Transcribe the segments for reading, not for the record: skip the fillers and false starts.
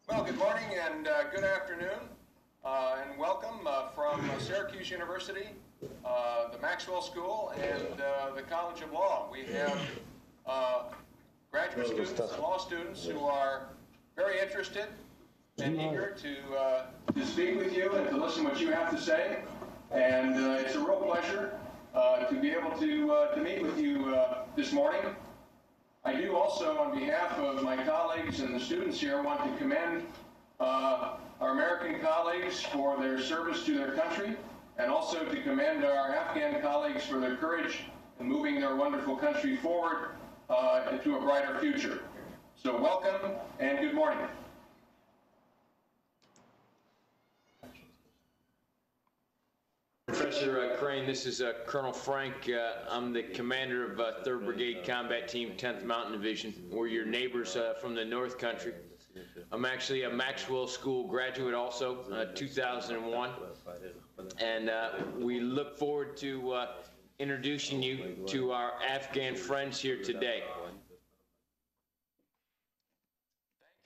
Well, good morning and good afternoon, and welcome from Syracuse University, the Maxwell School, and the College of Law. We have graduate students, law students, who are very interested and eager to speak with you and to listen to what you have to say. And it's a real pleasure to be able to meet with you this morning. I do also, on behalf of my colleagues and the students here, want to commend our American colleagues for their service to their country, and also to commend our Afghan colleagues for their courage in moving their wonderful country forward into a brighter future. So welcome and good morning. Professor Crane, this is Colonel Frank. I'm the commander of 3rd Brigade Combat Team, 10th Mountain Division. We're your neighbors from the North Country. I'm actually a Maxwell School graduate also, 2001. And we look forward to introducing you to our Afghan friends here today.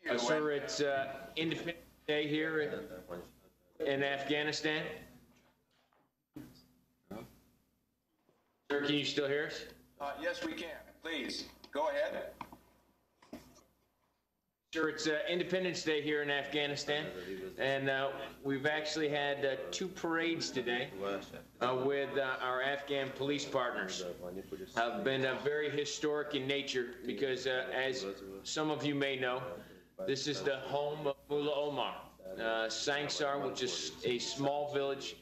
Thank you. Sir, it's Independence Day here in Afghanistan. Sir, can you still hear us? Yes, we can. Please, go ahead. Sure, it's Independence Day here in Afghanistan, and we've actually had 2 parades today with our Afghan police partners. Have been very historic in nature because, as some of you may know, this is the home of Mullah Omar. Sangsar, which is a small village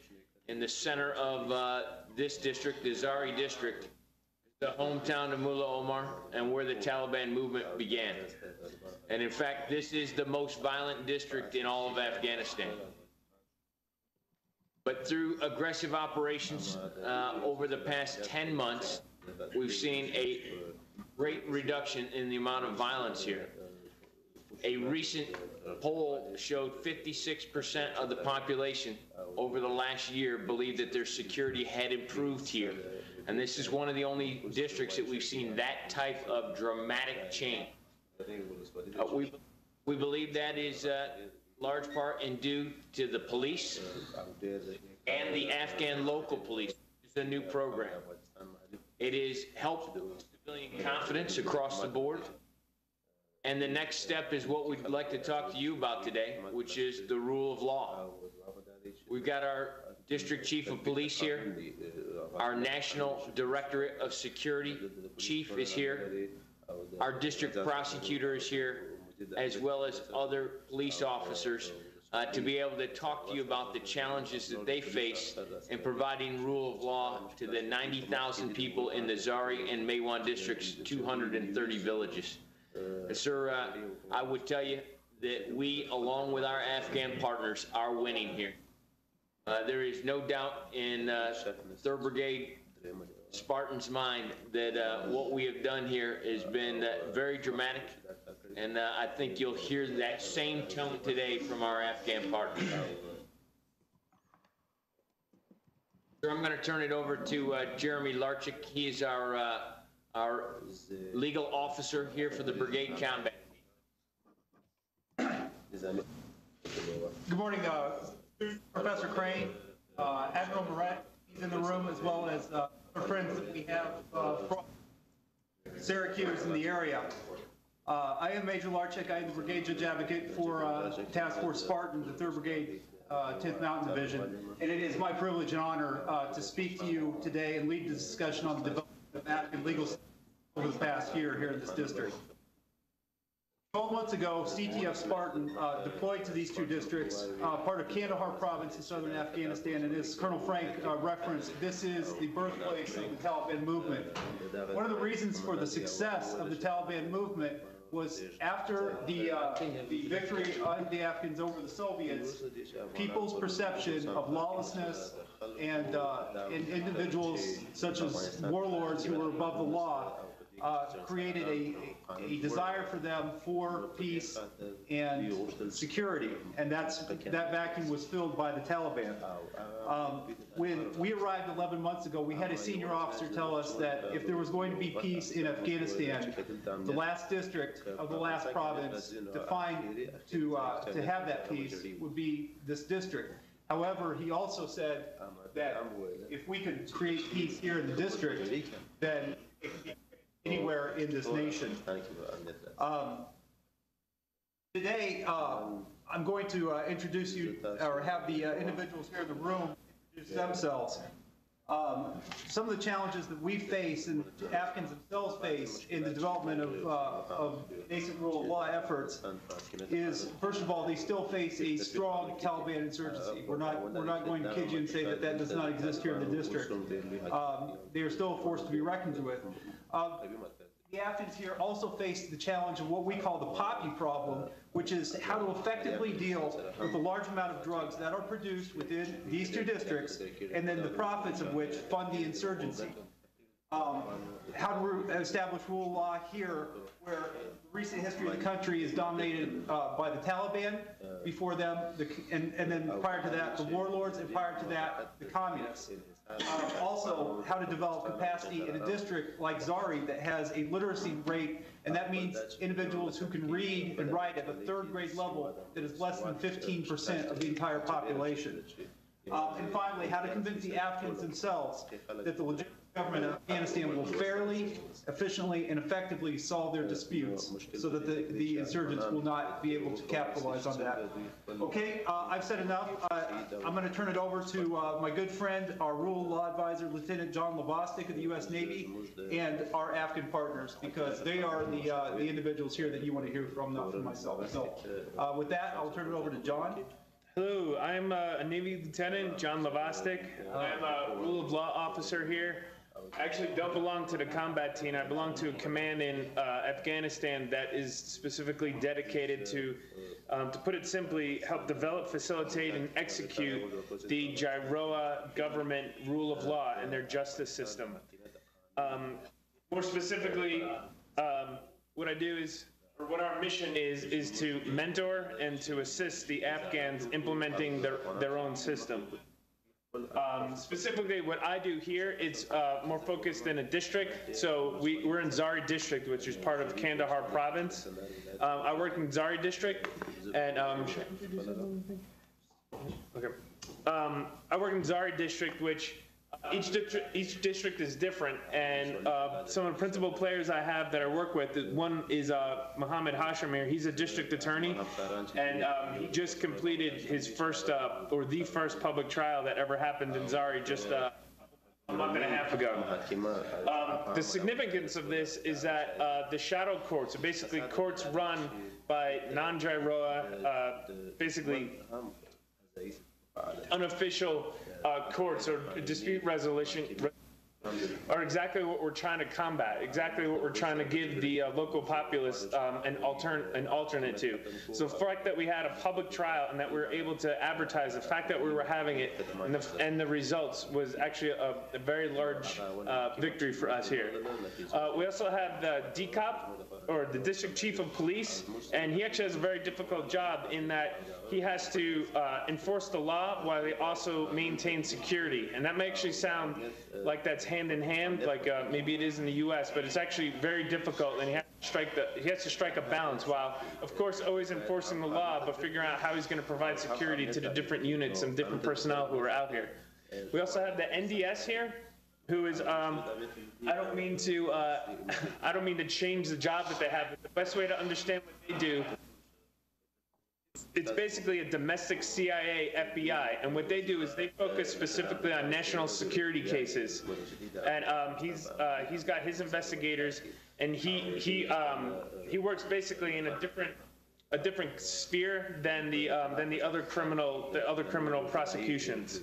in the center of this district, the Zharay district, the hometown of Mullah Omar and where the Taliban movement began. And in fact, this is the most violent district in all of Afghanistan. But through aggressive operations over the past 10 months, we've seen a great reduction in the amount of violence here. A recent poll showed 56% of the population over the last year believed that their security had improved here. And this is one of the only districts that we've seen that type of dramatic change. We believe that is large part in due to the police and the Afghan local police. It's a new program. It has helped civilian confidence across the board. And the next step is what we'd like to talk to you about today, which is the rule of law. We've got our district chief of police here. Our national directorate of security chief is here. Our district prosecutor is here, as well as other police officers, to be able to talk to you about the challenges that they face in providing rule of law to the 90,000 people in the Zharay and Maiwan district's 230 villages. Sir, I would tell you that we, along with our Afghan partners, are winning here. There is no doubt in 3rd Brigade Spartan's mind that what we have done here has been very dramatic, and I think you'll hear that same tone today from our Afghan partners. Sir, I'm going to turn it over to Jeremy Larchik. He is our legal officer here for the Brigade Combat. Good morning, Professor Crane, Admiral Moret. He's in the room, as well as our friends that we have from Syracuse in the area. I am Major Larchik. I am the Brigade Judge Advocate for Task Force Spartan, the 3rd Brigade 10th Mountain Division. And it is my privilege and honor to speak to you today and lead the discussion on the development of Afghan legal system over the past year here in this district. 12 months ago, CTF Spartan deployed to these 2 districts, part of Kandahar province in southern Afghanistan, and as Colonel Frank referenced, this is the birthplace of the Taliban movement. One of the reasons for the success of the Taliban movement was after the victory of the Afghans over the Soviets, people's perception of lawlessness and individuals such as warlords who were above the law created a desire for them for peace and security, and that vacuum was filled by the Taliban. When we arrived 11 months ago, we had a senior officer tell us that if there was going to be peace in Afghanistan, the last district of the last province defined to have that peace would be this district. However, he also said that if we could create peace here in the district, then it could be anywhere in this nation. Today, I'm going to introduce you, or have the individuals here in the room introduce themselves. Some of the challenges that we face and Afghans themselves face in the development of nascent rule of law efforts is, first of all, they still face a strong Taliban insurgency. We're not going to kid you and say that that does not exist here in the district. They are still a force to be reckoned with. The Afghans here also face the challenge of what we call the poppy problem, which is how to effectively deal with the large amount of drugs that are produced within these two districts, and then the profits of which fund the insurgency. How to establish rule of law here, where the recent history of the country is dominated by the Taliban, before them, and then prior to that, the warlords, and prior to that, the communists. Also, how to develop capacity in a district like Zharay that has a literacy rate, and that means individuals who can read and write at a third grade level that is less than 15% of the entire population. And finally, how to convince the Afghans themselves that the legitimate government of Afghanistan will fairly, efficiently, and effectively solve their disputes so that the insurgents will not be able to capitalize on that. Okay, I've said enough. I'm going to turn it over to my good friend, our rule of law advisor, Lieutenant John Lavostik of the U.S. Navy, and our Afghan partners, because they are the individuals here that you want to hear from, not from myself. So with that, I'll turn it over to John. Hello, I'm a Navy Lieutenant, John Lavostik. I'm a rule of law officer here. I actually don't belong to the combat team. I belong to a command in Afghanistan that is specifically dedicated to put it simply, help develop, facilitate, and execute the Zharay government rule of law and their justice system. More specifically, what I do is, or what our mission is to mentor and to assist the Afghans implementing their own system. Specifically, what I do here, it's more focused in a district. So we're in Zharay district, which is part of Kandahar province. I work in Zharay district, and I work in Zharay district, which each district is different, and some of the principal players I have that I work with, one is Mohammed Hashemir. He's a district attorney, and he just completed his first, or the first public trial that ever happened in Zharay just a month and a half ago. The significance of this is that the shadow courts, so basically courts run by non-Zharay, basically unofficial courts or dispute resolution are exactly what we're trying to combat, exactly what we're trying to give the local populace an alternate to. So the fact that we had a public trial and that we were able to advertise, the fact that we were having it, and the results was actually a very large victory for us here. We also have the DCOP, or the District Chief of Police, and he actually has a very difficult job in that he has to enforce the law while they also maintain security. And that may actually sound like that's hand in hand, like maybe it is in the U.S., but it's actually very difficult, and he has to strike a balance while, of course, always enforcing the law, but figuring out how he's going to provide security to the different units and different personnel who are out here. We also have the NDS here, who is, I don't mean to change the job that they have, but the best way to understand what they do, it's basically a domestic CIA, FBI, and what they do is they focus specifically on national security cases, and he's got his investigators, and he works basically in a different sphere than the other criminal prosecutions.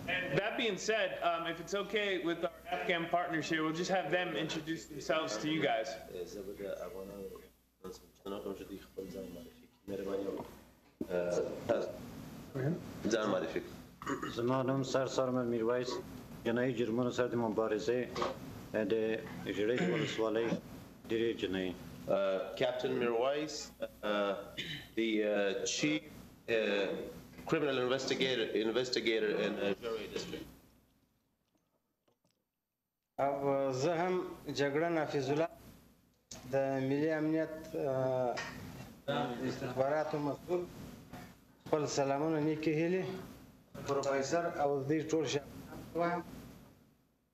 And that being said, if it's okay with our Afghan partners here, we'll just have them introduce themselves to you guys. ځان معرفي زما نوم سر محمد میرویس جنایي جرمونو سره د مبارزې د ژړۍ ولسوالۍ ډېرې جنایي Captain Mirwais, the chief criminal investigator in Zharay district. او زه هم جګړن حفیظ الله د ملي امنیت استخباراتو مسؤل خپل سلامونه نیکې هیلې پروفیسر او دوی ټول شاګردان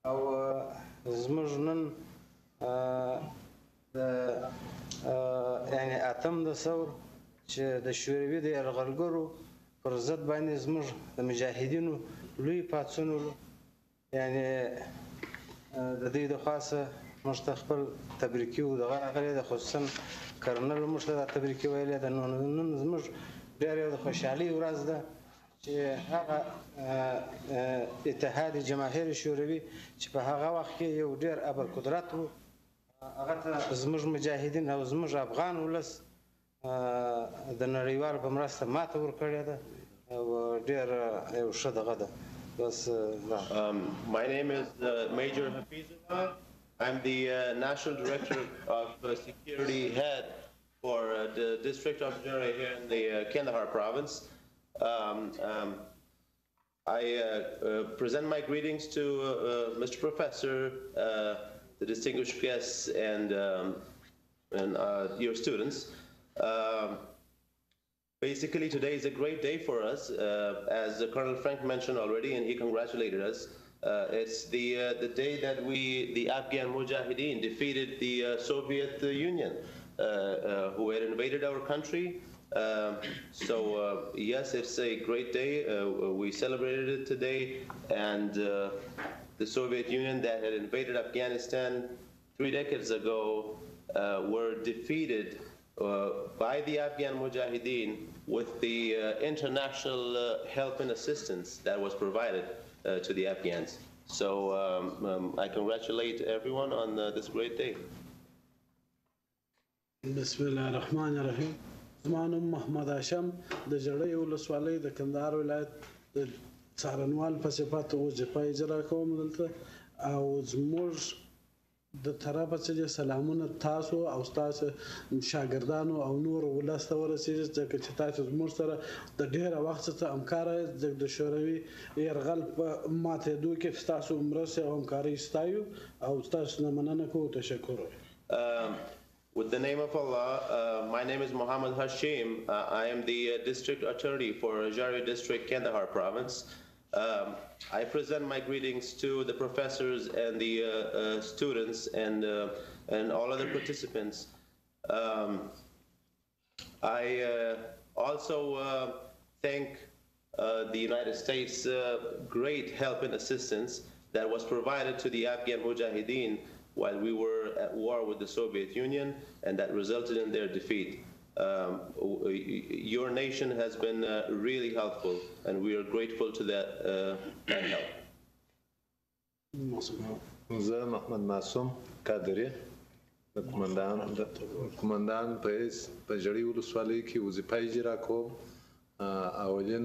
او زموږ نن یعنې اتم د ثور چې د شوروي د یرغلګرو پر ضد باندې زموږ د مجاهدینو لوی پاڅون یعنې د دې د خاصه موږ ته خپل تبریکي و دغه راغلی د خصوصا کرنل موږ ته دا تبریکي ویلی ده نن زموږ ډېر یو د خوشحالۍ ورځ ده چې هغه اتحاد جماهیر شوروي چې په هغه وخت کې یو ډېر ابرقدرت و هغه ته زموږ مجاهدین او زموږ افغان ولس د نړیوال په مرسته ماته ورکړې ده او ډېر یو ښه دغه ده My name is Major Hafizullah. I'm the National Director of Security Head for the District of Zharay here in the Kandahar province. I present my greetings to Mr. Professor, the distinguished guests, and your students. Basically, today is a great day for us, as Colonel Frank mentioned already, and he congratulated us. It's the day that the Afghan Mujahideen defeated the Soviet Union, who had invaded our country. Yes, it's a great day. We celebrated it today, and the Soviet Union that had invaded Afghanistan 3 decades ago were defeated by the Afghan Mujahideen with the international help and assistance that was provided to the Afghans. So I congratulate everyone on this great day. Bismillah ar-Rahman ar-Rahim. زما نوم محمد هاشم د ژړۍ ولسوالۍ د کندهار ولایت د څارنوال په صفت وظیفه اجرا کوم دلته او زموږ د طرفه چې سلامونه تاسو او تاسو شاګردانو او نور ولس ته ورسیږي چې تاسو زموږ سره د ډېره وخت څخه همکار د شوروي یرغل په ماتېدو کې تاسو مرسته او همکاري ستایو او تاسو نه مننه کوو تشکر With the name of Allah, my name is Muhammad Hashim. I am the district attorney for Zharay district, Kandahar province. I present my greetings to the professors and the students and all other participants. I also thank the United States' great help and assistance that was provided to the Afghan Mujahideen while we were at war with the Soviet Union, and that resulted in their defeat. Your nation has been really helpful, and we are grateful to that help. زه محمد معصوم قادری د قومندان په ژړۍ ولسوالۍ کې وظیفه اجرا کوم اولین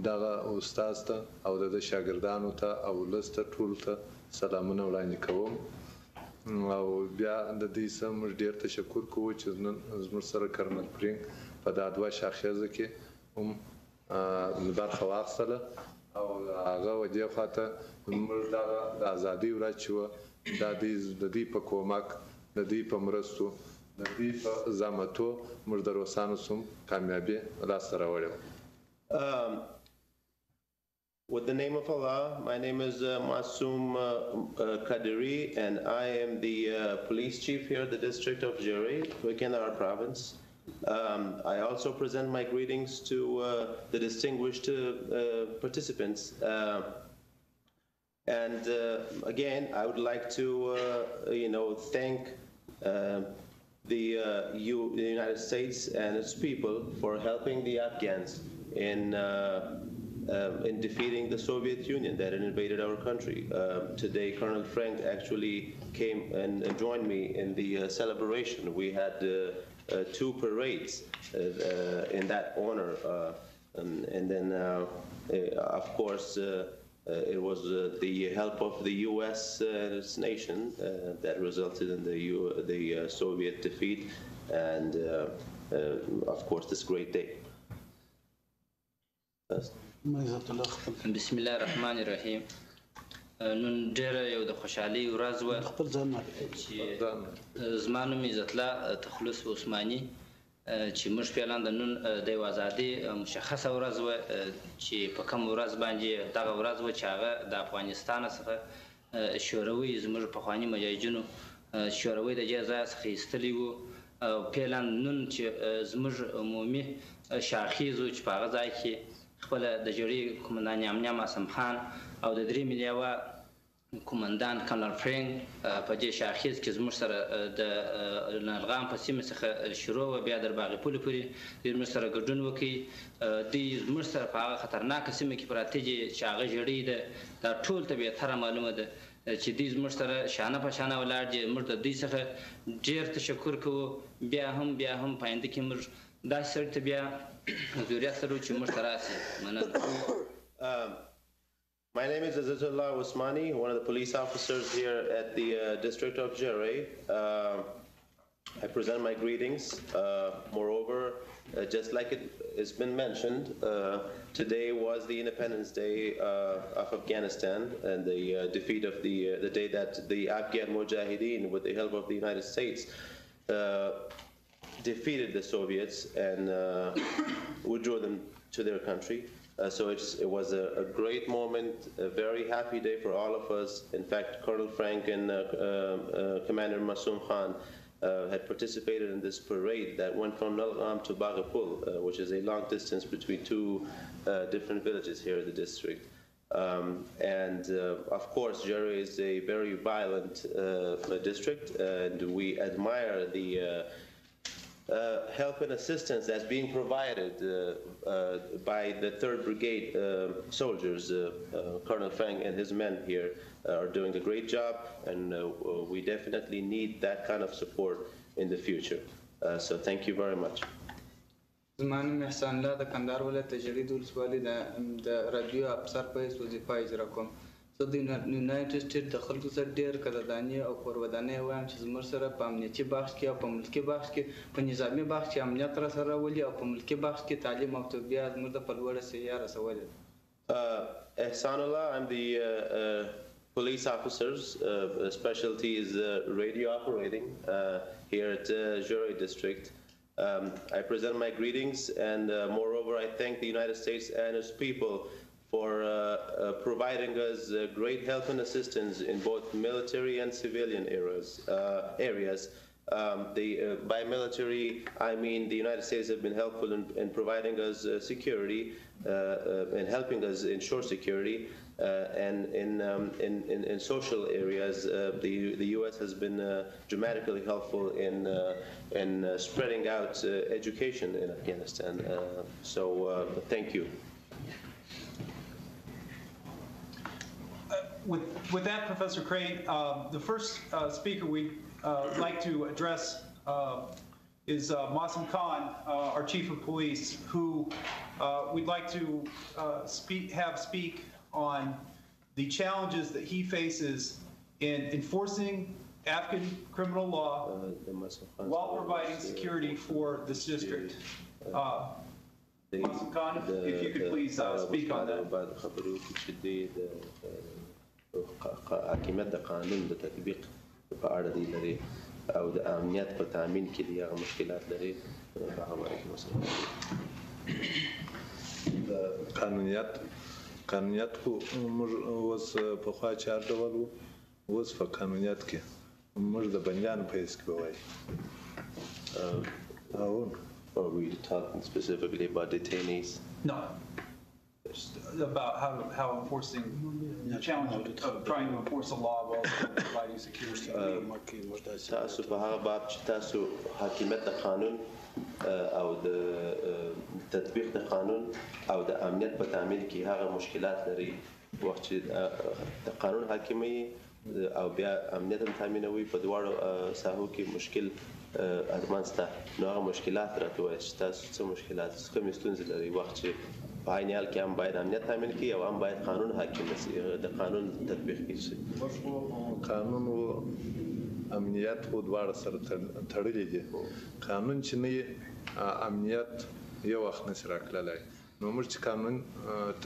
دغه استاد ته او د شاګردانو ته او ولس ته ټولو ته سلامونه وړاندې کوم او بیا د دې سره موږ ډېر تشکر کوو چې زموږ سره کرنل فرینک په دا دوه شاخصه کې هم برخه واخیستله او هغه ودې خواته موږ دغه د ازادۍ ورځ چې وه دا د دې په کومک د دې په مرستو د دې په زحمتو موږ د روسانو سم کامیابي لاسته راوړې وه With the name of Allah, my name is Masoom Qadiri, and I am the police chief here at the district of Zharay, Kandahar province. I also present my greetings to the distinguished participants. Again, I would like to, thank the United States and its people for helping the Afghans in defeating the Soviet Union that had invaded our country. Today, Colonel Frank actually came and joined me in the celebration. We had 2 parades in that honor. And then, of course, it was the help of the U.S. and its nation that resulted in the Soviet defeat and, of course, this great day. بسم الله الرحمن الرحیم. نن ډیره یو د خوشحالۍ ورځ وه چې زما نوم عزت الله تخلص عثماني چې موږ فعلا د نن د یو ازادۍ مشخصه ورځ وه چې په کوم ورځ باندې دغه ورځ وه چې هغه د افغانستان څخه شوروي زموږ پخواني مجاهدینو شوروي د دې ځای څخه ایستلي وو او فعلا نن چې زموږ عمومي شاخیز و چې په هغه ځای کې خپل د جړۍ قومندان امنیه معصوم خان او د 3 میلیاوه قومندان کانال فرینګ په دې شاخیز کې زموږ سره د نلغام په سیمه څخه شروع و بیا در باغ پل پورې زموږ سره ګډون وکړي دوی زموږ سره په هغه خطرناکه سیمه کې پراته دي چې هغه جړۍ ده دا ټول ته بهتره معلومه ده چې دوی زموږ سره شانه په شانه ولاړ دي موږ د دوی څخه ډېر تشکر کوو بیا هم په آینده کې موږ داسې سړي ته بیا ضرورت لرو چې موږ ته راسي مننه. My name is Azizullah Usmani, one of the police officers here at the district of Zharay. I present my greetings. Moreover, just like it has been mentioned, today was the Independence Day of Afghanistan and the defeat of the day that the Afghan Mujahideen, with the help of the United States, defeated the Soviets and withdrew them to their country. So it was a great moment, a very happy day for all of us. In fact, Colonel Frank and Commander Masoom Khan had participated in this parade that went from Nalgam to Baghapul, which is a long distance between 2 different villages here in the district. Of course, Zharay is a very violent district, and we admire the help and assistance that's being provided by the 3rd Brigade soldiers. Colonel Fang and his men here are doing a great job, and we definitely need that kind of support in the future. So thank you very much. زما نوم احسان الله د کندهار ولایت د جړۍ د ولسوالۍ د رادیو افسر په حیث وظیفه اجرا کوم. زه د یونایټډ سټیټ د خلکو سره ډېر قدرداني او قرباني وایم چې زموږ سره په امنیتي بخش کې او په ملکي بخش کې په نظامي بخش کې امنیت را سره راولي او په ملکي بخش کې تعلیم او تربیه زموږ د په لوړه سویه رسولې ده. Ehsanullah, I'm the police officer's specialty is radio operating here at Zharay district. I present my greetings, and moreover, I thank the United States and its people for providing us great help and assistance in both military and civilian areas. By military, I mean the United States have been helpful in providing us security and helping us ensure security. And in social areas, the U.S. has been dramatically helpful in spreading out education in Afghanistan. So thank you. With that, Professor Crane, the first speaker we'd like to address is Masoom Khan, our Chief of Police, who we'd like to speak on the challenges that he faces in enforcing Afghan criminal law while providing security for this district. Masoom Khan, if you could please speak on that. حاکمیت د قانون د تطبیق په اړه دی لري او د امنیت په تامین کې دی هغه مشکلات لري په هغه باندې مسله د قانونیت خو موږ اوس په خوا چار ډول وو اوس په قانونیت کې موږ د بندیانو په حیث کې وایي Are we talking specifically about detainees? No. About how enforcing the challenge of trying to enforce the law while providing security. تاسو په هغه باب چې تاسو حاکمیت د قانون او د تطبیق د قانون او د امنیت په تامین کې هغه مشکلات لري وخت چې د قانون حاکمي او بیا امنیت هم تامینوي په دواړو ساحو کې مشکل ارمنسته نو هغه مشکلات راته وایي چې تاسو څه مشکلات کومې ستونزې لري وخت چې په عین حال کې هم باید امنیت تامین کړي او هم باید قانون حاکم شي د قانون تطبیق کړي. قانون او امنیت خو دواړه سره تړلي دي. قانون چې نه امنیت یو وخت نشي راکړلی نو موږ چې قانون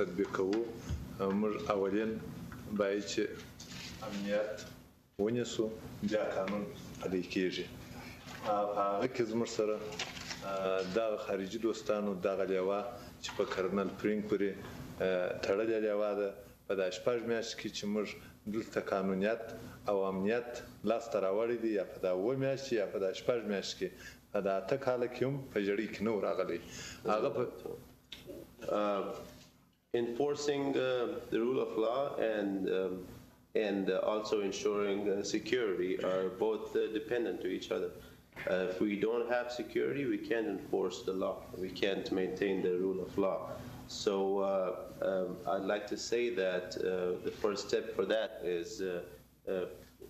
تطبیق کوو موږ اولین باید چې امنیت ونیسو بیا قانون پلی کېږي. په هغه کې زموږ سره دغه خارجي دوستانو دغه لیوه چې په کرنل فرینک پورې تړلې لیوه ده په دا شپږ میاشتې کې چې موږ دلته قانونیت او امنیت لاسته راوړی دي یا په دا اووه میاشتې یا په دا شپږ میاشتې کې په دا اته کاله کې هم په ژړۍ کې نه و راغلی. هغه په Enforcing the rule of law and also ensuring security are both dependent to each other. If we don't have security, we can't enforce the law. We can't maintain the rule of law. So I'd like to say that the first step for that is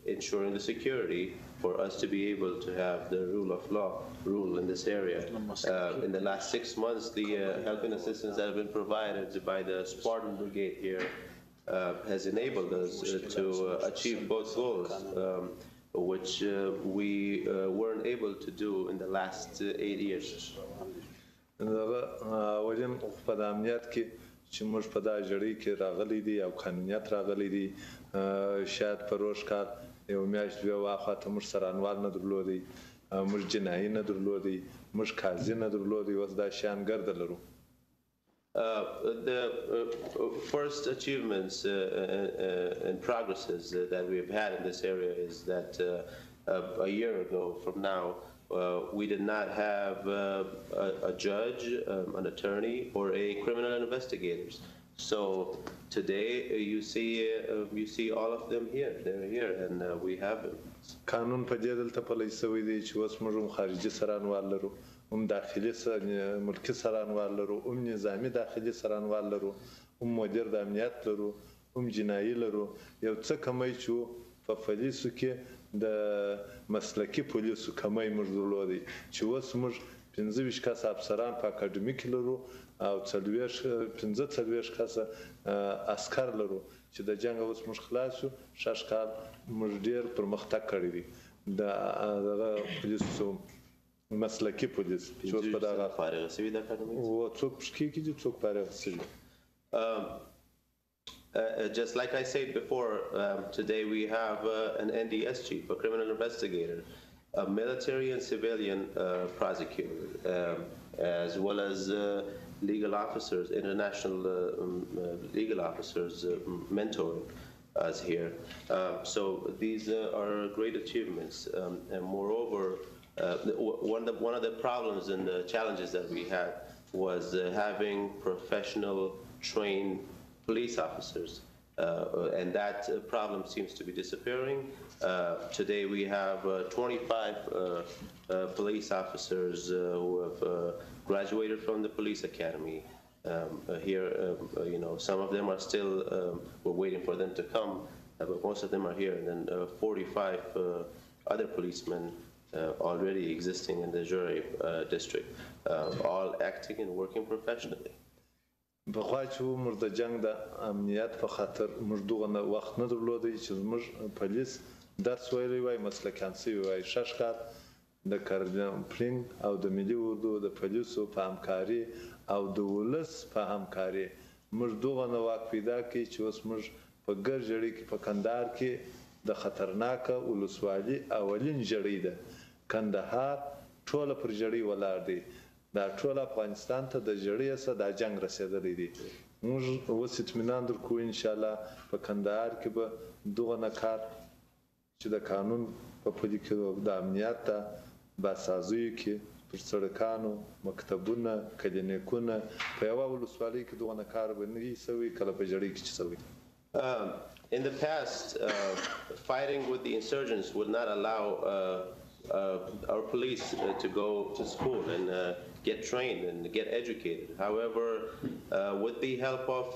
ensuring the security for us to be able to have the rule of law rule in this area. In the last 6 months, the help and assistance that have been provided by the Spartan Brigade here has enabled us to achieve both goals, which we weren't able to do in the last 8 years. ولیم په د امنیت کې چې موږ په دا ژړۍ کې راغلی دي او قانونیت راغلی دي شاید په روژ کال یو میاشت دوه واخواته موږ سرانوال نه درلودی موږ جنایي نه درلودی موږ قاضي نه درلودی اوس دا شیان ګرده لرو. The first achievements and progresses that we've had in this area is that a year ago from now, we did not have a judge, an attorney, or a criminal investigators. So today you see all of them here. They're here, and we have them. قانون په دې دلته پلی شوی دی چې اوس موږ هم خارجي سرانوال لرو هم داخلي ملکي سرانوال لرو هم نظامي داخلي سرانوال لرو هم مدیر د امنیت لرو هم جنایي لرو یو څه کمی چې په پولیسو کې د مسلکي پولیسو کمی موږ درلودی چې اوس موږ 15 کس افسران په اکاډمي کې لرو او 15 کس عسکر لرو چې د جنگ اوس موږ خلاص شو 6 کال موږ ډیر پرمختګ کړی دی د پولیسو مسلکي پولیس چې اوس په دغه فارغ شوي د اکاډمي او څوک پشکې کې دي څوک فارغ شوي. Just like I said before, today we have an NDS chief, a criminal investigator, a military and civilian prosecutor, as well as legal officers, international legal officers mentoring us here. So these are great achievements. And moreover, one of the problems and the challenges that we had was having professional, trained police officers. And that problem seems to be disappearing. Today we have 25 police officers who have graduated from the police academy. Here, some of them are still, we're waiting for them to come, but most of them are here. And then 45 other policemen already existing in the Zharay district, all acting and working professionally. بخوا چې موږ د جنگ د امنیت په خاطر موږ دغه وخت نه درلودی چې موږ پولیس درس ویلی وای مسلکان شوي وای 6 کال د کرنل فرینک او د ملي اردو د پولیسو په همکاري او د ولس په همکاري موږ دغه واک پیدا کړي چې اوس موږ په ګر ژړۍ کې په کندهار کې د خطرناکه ولسوالي اولین ژړۍ ده کندهار ټوله پر ژړۍ ولاړ دی دا ټول افغانستان ته د ژړۍ سره د جنگ رسیدلی دی موږ اوس اطمینان درکو ان شاء الله په کندهار کې به دغه کار چې د قانون په پلي کېدو د امنیت ته باسازیو کې پر سړکانو مکتبونه کلینیکونه په یوه ولسوالۍ کې دغه کار به نه وي سوی کله په ژړۍ کې چې سوی. In the past, fighting with the insurgents would not allow our police to go to school and get trained and get educated. However, with the help of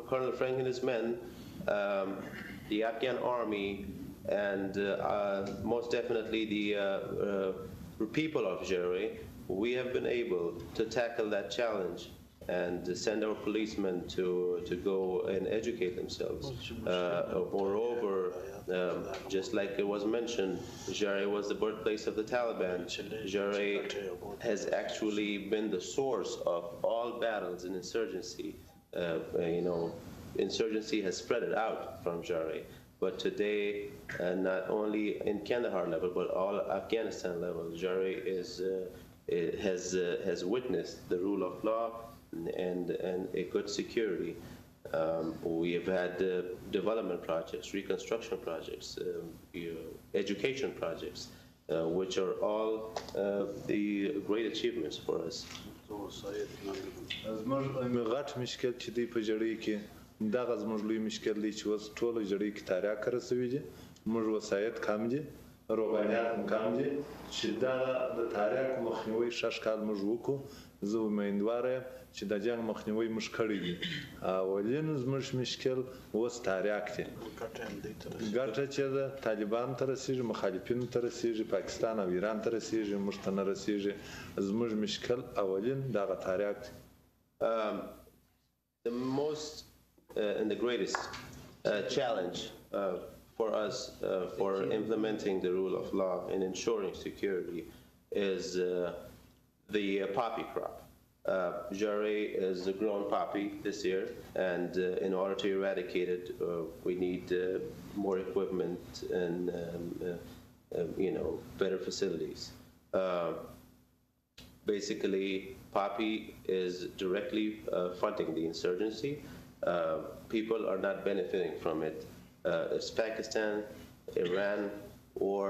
Colonel Frank and his men, the Afghan army, and most definitely the people of Zharay, we have been able to tackle that challenge and to send our policemen to go and educate themselves. Moreover, just like it was mentioned, Zharay was the birthplace of the Taliban. Zharay has actually been the source of all battles in insurgency. Insurgency has spread it out from Zharay. But today, not only in Kandahar level, but all Afghanistan level, Zharay has witnessed the rule of law and a good security. We have had development projects, reconstruction projects, education projects, which are all the great achievements for us. دغه زموږ لوی مشکل دی چې اوس ټوله ژړۍ کې تاریاکه رسوي دي موږ وسایط کم دي روغانیات هم کم دي چې دغه د تاریاکو مخنیوي شش کال موږ وکړو زه امیندواره یم چې د جنګ مخنیوي موږ کړی دي اولین زموږ مشکل اوس تاریاک دی ګټه چې د طالبانو ته رسیږي مخالفینو ته رسیږي پاکستان او ایران ته رسیږي موږ ته نه رسیږي زموږ مشکل اولین دغه تاریاک دی The most and the greatest challenge for us for implementing the rule of law and ensuring security is the poppy crop. Zharay is a grown poppy this year, and in order to eradicate it, we need more equipment and better facilities. Basically, poppy is directly funding the insurgency. People are not benefiting from it. It's Pakistan, Iran, or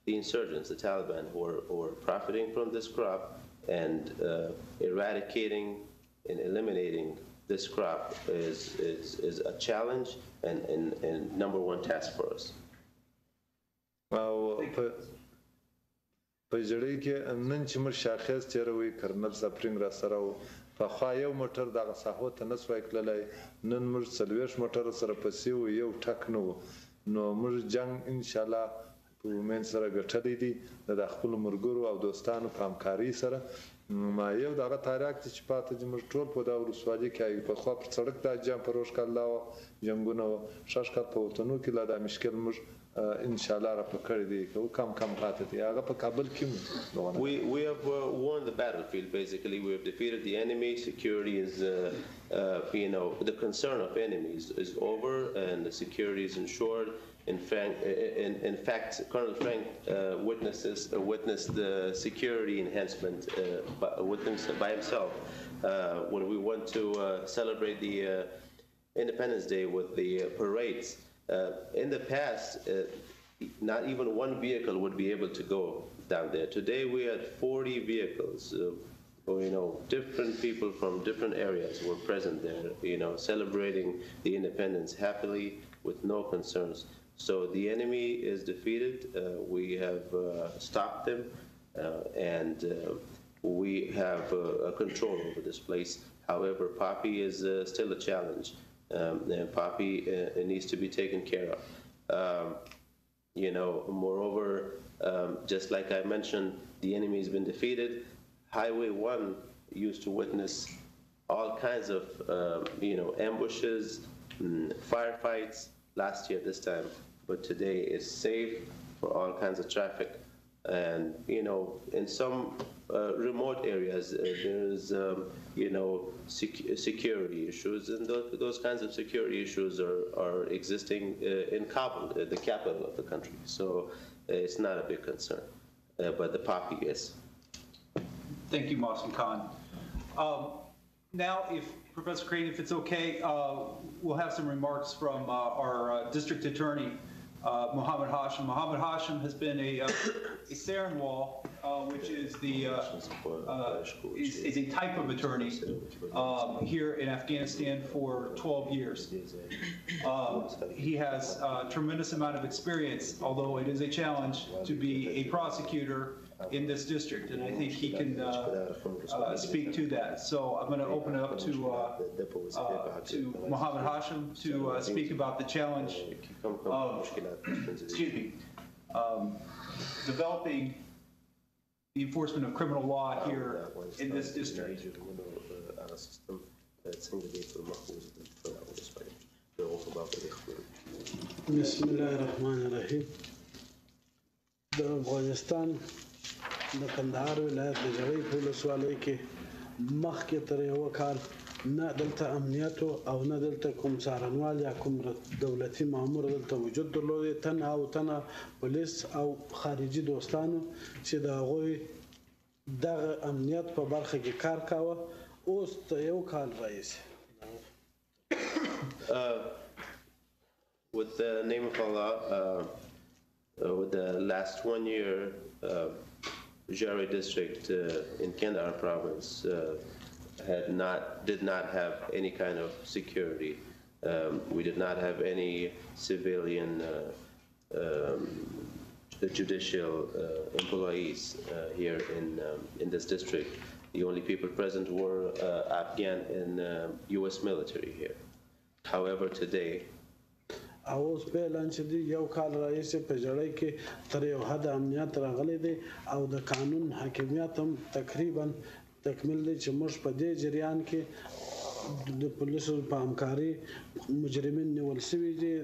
the insurgents, the Taliban, who are profiting from this crop, and eradicating and eliminating this crop is a challenge and number one task for us. په ژړۍ کې نن چې موږ شاخص تېروي کرنل سپرینګ را سره و پخوا یو موټر دغه ساحو ته نه سوای تللی نن موږ 40 موټر سره پسې و یو ټک نه و نو موږ جنګ انشاءالله په امید سره ګټلی دی د خپلو ملګرو او دوستانو په همکارۍ سره ما یو دغه تاریاک چې پاته دي موږ ټول په دا ولسوالۍ کې پخوا پر سړک دا جام په روش کال دا جنګونه و شش کال په وطنو کې لا دا مشکل موږ انشاءالله را پکړی دی که کم پاتې دی هغه په کابل کې We have won the battlefield. Basically, we have defeated the enemy. Security is, the concern of enemies is over, and the security is ensured. In fact, Colonel Frank witnessed the security enhancement by himself when we went to celebrate the Independence Day with the parades. In the past, not even one vehicle would be able to go down there. Today, we had 40 vehicles. Different people from different areas were present there, celebrating the independence happily with no concerns. So the enemy is defeated. We have stopped them, and we have control over this place. However, poppy is still a challenge. And poppy needs to be taken care of. Moreover, just like I mentioned, the enemy has been defeated. Highway 1 used to witness all kinds of, ambushes, firefights last year this time, but today is safe for all kinds of traffic. And, in some remote areas, there's, security issues, and those kinds of security issues are existing in Kabul, the capital of the country. So it's not a big concern, but the poppy is. Thank you, Mohsen Khan. Now, if Professor Crane, if it's okay, we'll have some remarks from our district attorney, Mohammed Hashim. Mohammed Hashim has been a Sarin Wall, which is is a type of attorney here in Afghanistan for 12 years. He has a tremendous amount of experience, although it is a challenge to be a prosecutor in this district, and I think he can speak to that. So I'm going to open it up to Mohammed Hashim to speak about the challenge of, developing the enforcement of criminal law here in this district. بسم الله الرحمن الرحیم د افغانستان د کندهار ولایت د ژړۍ په ولسوالۍ کې مخکې تر یوه کال نه دلته امنیت او نه دلته کوم څارنوال یا کوم دولتي مامور دلته وجود درلود تنه او تنه پولیس او خارجي دوستانو چې د هغوی دغه امنیت په برخه کې کار کاوه اوس ته یو کال راهیسې With the name of Allah, with the last 1 year, Zharay district in Kandahar province did not have any kind of security. We did not have any civilian judicial employees here in this district. The only people present were Afghan and U.S. military here. However, today, اوس پیلان چې دی یو کال راهیسې په ژړۍ کې تر یو حد امنیت راغلی دی او د قانون حاکمیت هم تقریبا تکمیل دی چې موږ په دې جریان کې د پولیسو په همکاري مجرمین نیول سوي دي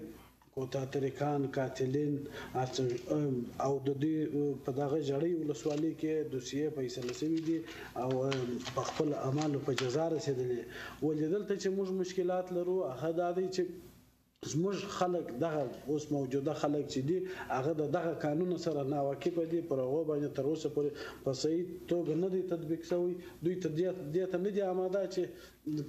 کوتا طریقان قاتلین او د دې په دغه ژړۍ ولسوالۍ کې دوسیې فیصله سوي دي او په خپل اعمالو په جزا رسېدلي ولې دلته چې موږ مشکلات لرو هغه دا دی چې زموږ خلک دغه اوس موجوده خلک چې دي هغه دغه قانون سره ناواقفه دي پر هغو باندې تر اوسه پورې په صحیح توګه نه دی تطبیق شوی دوی ته دې ته نه دي آماده چې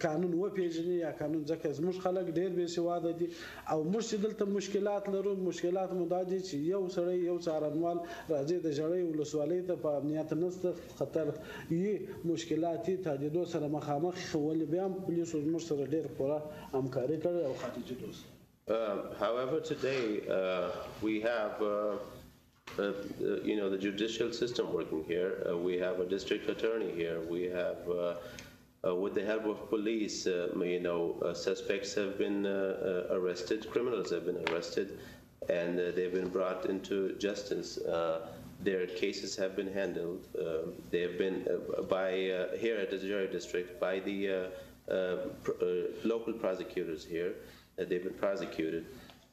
قانون وپېژني یا قانون ځکه زموږ خلک ډېر بې سواده دي او موږ چې دلته مشکلات لرو مشکلات مو دا دي چې یو سړی یو څارنوال راځي د ژړۍ ولسوالۍ ته په امنیت نشته خطر یې مشکلات یې تهدیدو سره مخامخ ولې بیا هم پولیسو زموږ سره ډېر پوره همکاري کړې او خارجي دوست however, today we have, the judicial system working here. We have a district attorney here. We have, with the help of police, suspects have been arrested, criminals have been arrested, and they've been brought into justice. Their cases have been handled. They have been here at the Zharay district by the local prosecutors here. They've been prosecuted,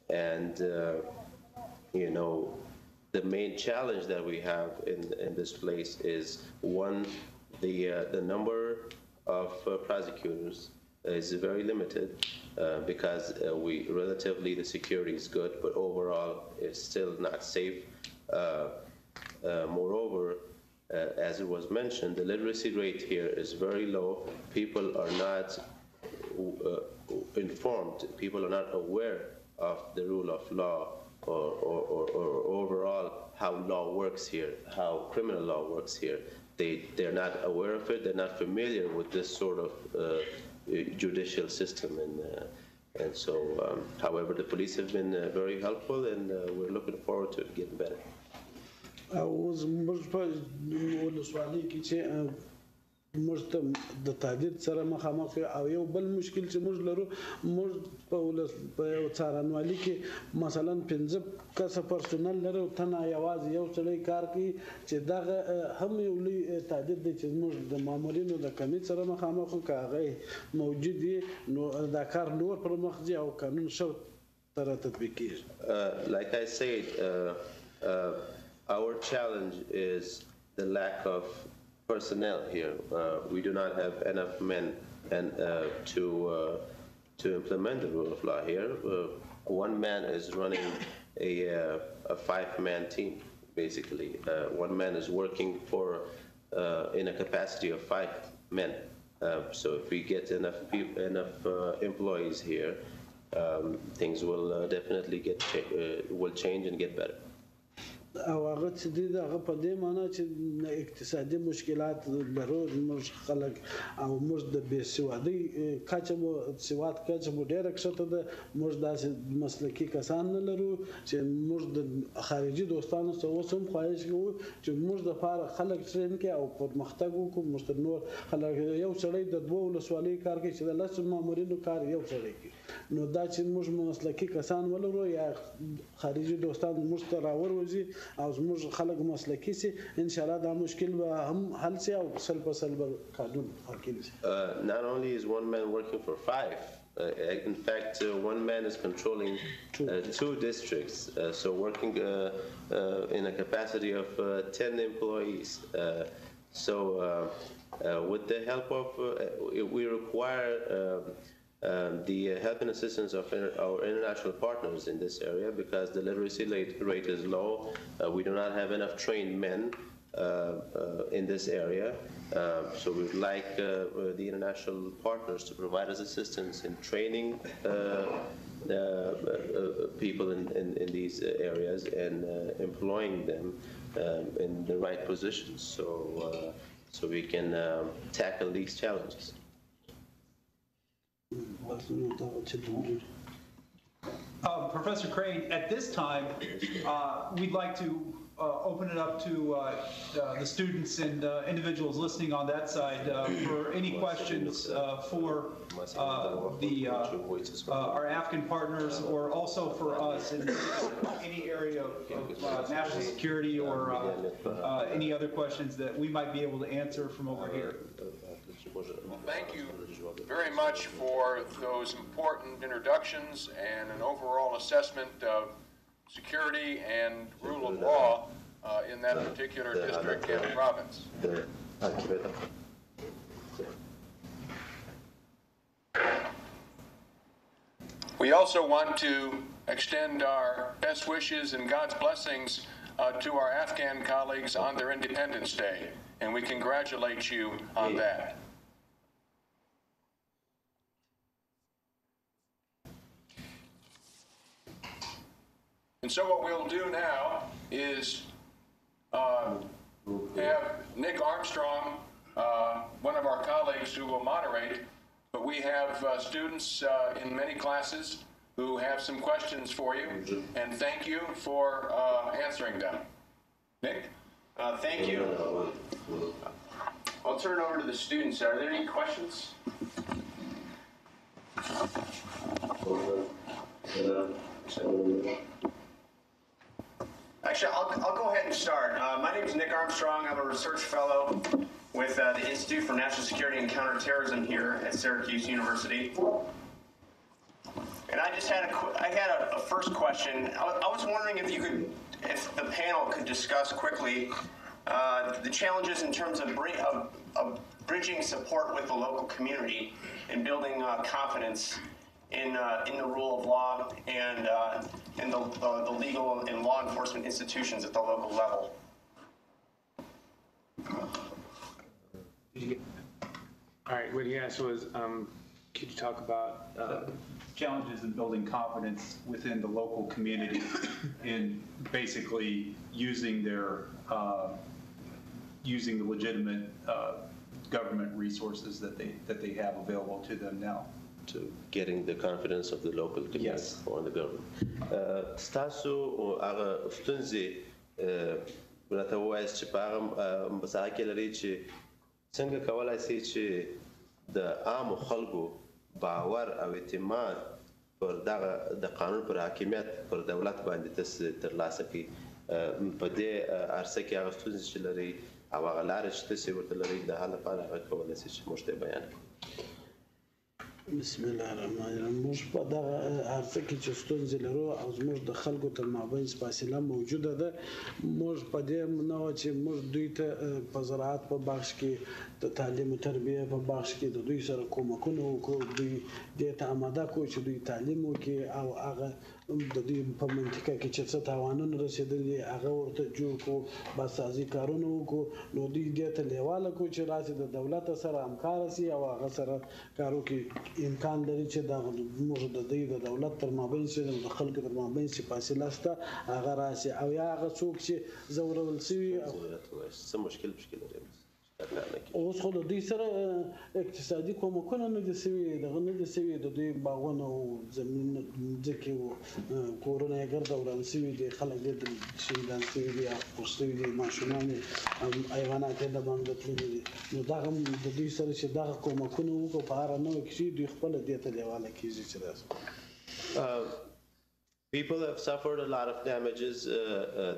and the main challenge that we have in this place is one, the number of prosecutors is very limited because the security is good, but overall it's still not safe. Moreover, as it was mentioned, the literacy rate here is very low. People are not informed. People are not aware of the rule of law or overall how law works here, how criminal law works here. They're not aware of it. They're not familiar with this sort of judicial system, and so. However, the police have been very helpful, and we're looking forward to it getting better. موږ ته د تهدید سره مخامخ او یو بل مشکل چې موږ لرو موږ په یو څارنوالي کې مثلا 15 کسه پرسونل لرو تنه یوازې یو سړی کار کوي چې دغه هم یو لوی تهدید دی چې موږ د مامورینو د کمې سره مخامخ که هغه موجود وي نو دا کار نور پر مخ ځي او قانون ښه سره تطبیق کېږي. Like I said, our challenge is the lack of personnel here. We do not have enough men to implement the rule of law here. One man is running a 5-man team, basically. One man is working in a capacity of 5 men. So if we get enough employees here, things will definitely will change and get better. او هغه چې دی هغه په دې معنی چې اقتصادي مشکلات لرو موږ خلک او موږ د بې سوادۍ کچه مو سواد کچه مو ډېره کښته ده موږ داسې مسلکي کسان نه لرو چې موږ د خارجي دوستانو څخه اوس هم خواهش کوو چې موږ دپاره خلک ټرین کړي او پرمختګ وکړو موږ تر نور خلک یو سړی د 2 ولسوالیو کار کوي چې د 10 مامورینو کار یو سړی کوي نو دا چې موږ مسلکي کسان ولرو یا خارجي دوستان موږ ته راوروځي او زموږ خلک مسلکي سي ان شاء الله دا مشکل به هم حل سي او سل په سل به قانون حاکم سي. Not only is one man working for 5, in fact, one man is controlling 2 districts, so working in a capacity of 10 employees. With the help of, we require the help and assistance of our international partners in this area because the literacy rate is low. We do not have enough trained men in this area. So we would like the international partners to provide us assistance in training people in these areas and employing them in the right positions so we can tackle these challenges. Professor Crane, at this time, we'd like to open it up to the students and individuals listening on that side for any questions for our Afghan partners or also for us in any area of national security or any other questions that we might be able to answer from over here. Well, thank you very much for those important introductions and an overall assessment of security and rule of law in that particular district and province. We also want to extend our best wishes and God's blessings to our Afghan colleagues on their Independence Day, and we congratulate you on that. And so what we'll do now is have Nick Armstrong, one of our colleagues, who will moderate, but we have students in many classes who have some questions for you, and thank you for answering them. Nick? Thank you. I'll turn it over to the students. Are there any questions? Actually, I'll go ahead and start. My name is Nick Armstrong. I'm a research fellow with the Institute for National Security and Counterterrorism here at Syracuse University. And I just had a first question. I was wondering if the panel could discuss quickly the challenges in terms of bridging support with the local community and building confidence in the rule of law and the legal and law enforcement institutions at the local level. All right, what he asked was, could you talk about challenges in building confidence within the local community in basically using using the legitimate government resources that they have available to them now? To getting the confidence of the local community or the government. ستاسو هغه ستونزې راته ووایاست چې په هغه مساحه کې لري چې څنګه کولای شي چې د عامو خلکو باور او اعتماد پر دغه د قانون پر حاکمیت پر دولت باندې ترلاسه کړي په دې عرصه کې هغه ستونزې چې لري او هغه لارې چې تاسې ورته لري د حل لپاره هغه کولای شي چې موږ ته بیان کړي. بسم الله الرحمن الرحیم. موږ په دغه عرصه کې چې ستونزې لرو او زموږ د خلکو تر مابین فاصله موجوده ده، موږ په دې نه چې موږ دوی ته په زراعت په بخش کې د تعلیم او تربیه په بخش کې د دوی سره کومکونه وکړو، دوی دې ته آماده کړو چې دوی تعلیم وکړي او هغه د دوی په منطقه کې چې څه تاوانونه رسېدلي هغه ورته جوړ کړو، بازسازي کارونه وکړو، نو دوی دې ته لیواله کړو چې راسي د دولت سره همکاره سي او هغه سره کار وکړي. امکان لري چې موږ د دوی د دولت تر مابین چې د خلکو تر مابین چې فاصله شته هغه راسي او یا هغه څوک چې ځورول شوي څه مشکل لري کار نه کوي. اوس خو د دوی سره اقتصادي کومکونه نه دي سوي دغه نه دي سوي د دوی باغونه او زمینونه ځمکې او کورونه یې ګرده وران سوي دي خلک یې شهیدان سوي دي اخپور سوي دي ماشومان یې حیوانات یې د باندې تللي دي نو دغه د دوی سره چې دغه کومکونه وکړو په هره نوع کښې دوی خپله دې ته لیواله کېږي چې داسې People have suffered a lot of damages.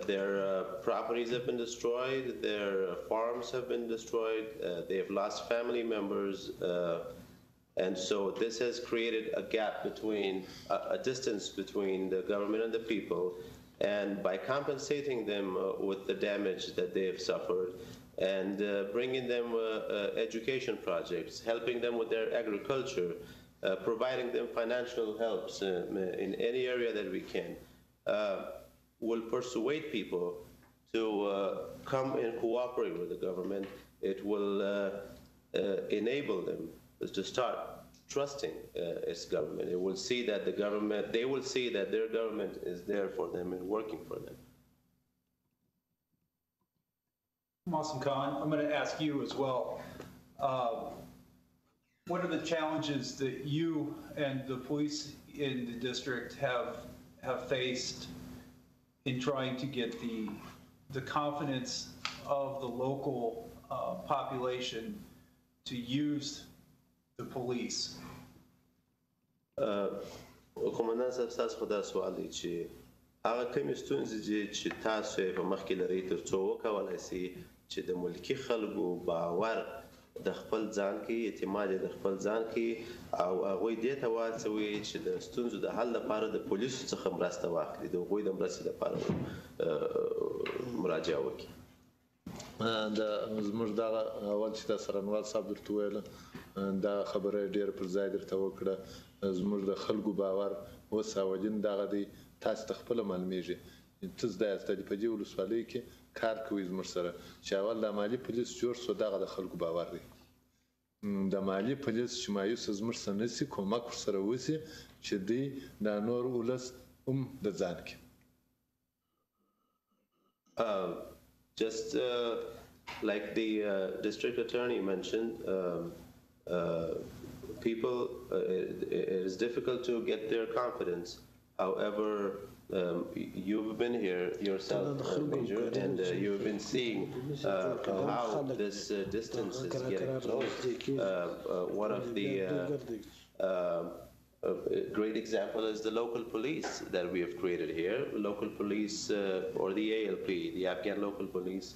Their properties have been destroyed. Their farms have been destroyed. They have lost family members. And so this has created a gap between, a distance between the government and the people. And by compensating them with the damage that they have suffered and bringing them education projects, helping them with their agriculture, providing them financial helps in any area that we can, will persuade people to come and cooperate with the government. It will enable them to start trusting its government. It will see that the government, they will see that their government is there for them and working for them. Masim Khan, I'm going to ask you as well. What are the challenges that you and the police in the district have faced in trying to get the confidence of the local population to use the police? کومندان صاحب تاسو خو دا سوال دی چې هغه کومې ستونزې دي چې تاسو یې په مخکې لرئ تر څو وکولای سئ چې د ملکي خلکو باور د خپل ځان کې اعتماد د خپل ځان کې او هغوی دې ته وهڅوي چې د ستونزو د حل لپاره د پولیسو څخه مرسته واخلي د هغوی د مرستې لپاره مراجعه وکړي. زموږ دغه اول چې دا څارنوال صاحب درته وویله دا خبره ډېره پر ځای درته وکړه. زموږ د خلکو باور اوس اولین دغه دی تاسو ته خپله معلومیږي ته زده یاست په دې ولسوالۍ کې کار کوي زموږ سره چې اول د مالي پولیس جوړ شو دغه د خلکو باور دی. د مالي پولیس چې مایوسه زموږ سره نه شي کومک ورسره وشي چې دوی دا نور ولس هم د ځان کې. Just like the district attorney mentioned, people, it is difficult to get their confidence. However, you've been here yourself, Major, and you've been seeing how this distance is getting close. One of the a great example is the local police that we have created here. Local police, or the ALP, the Afghan local police,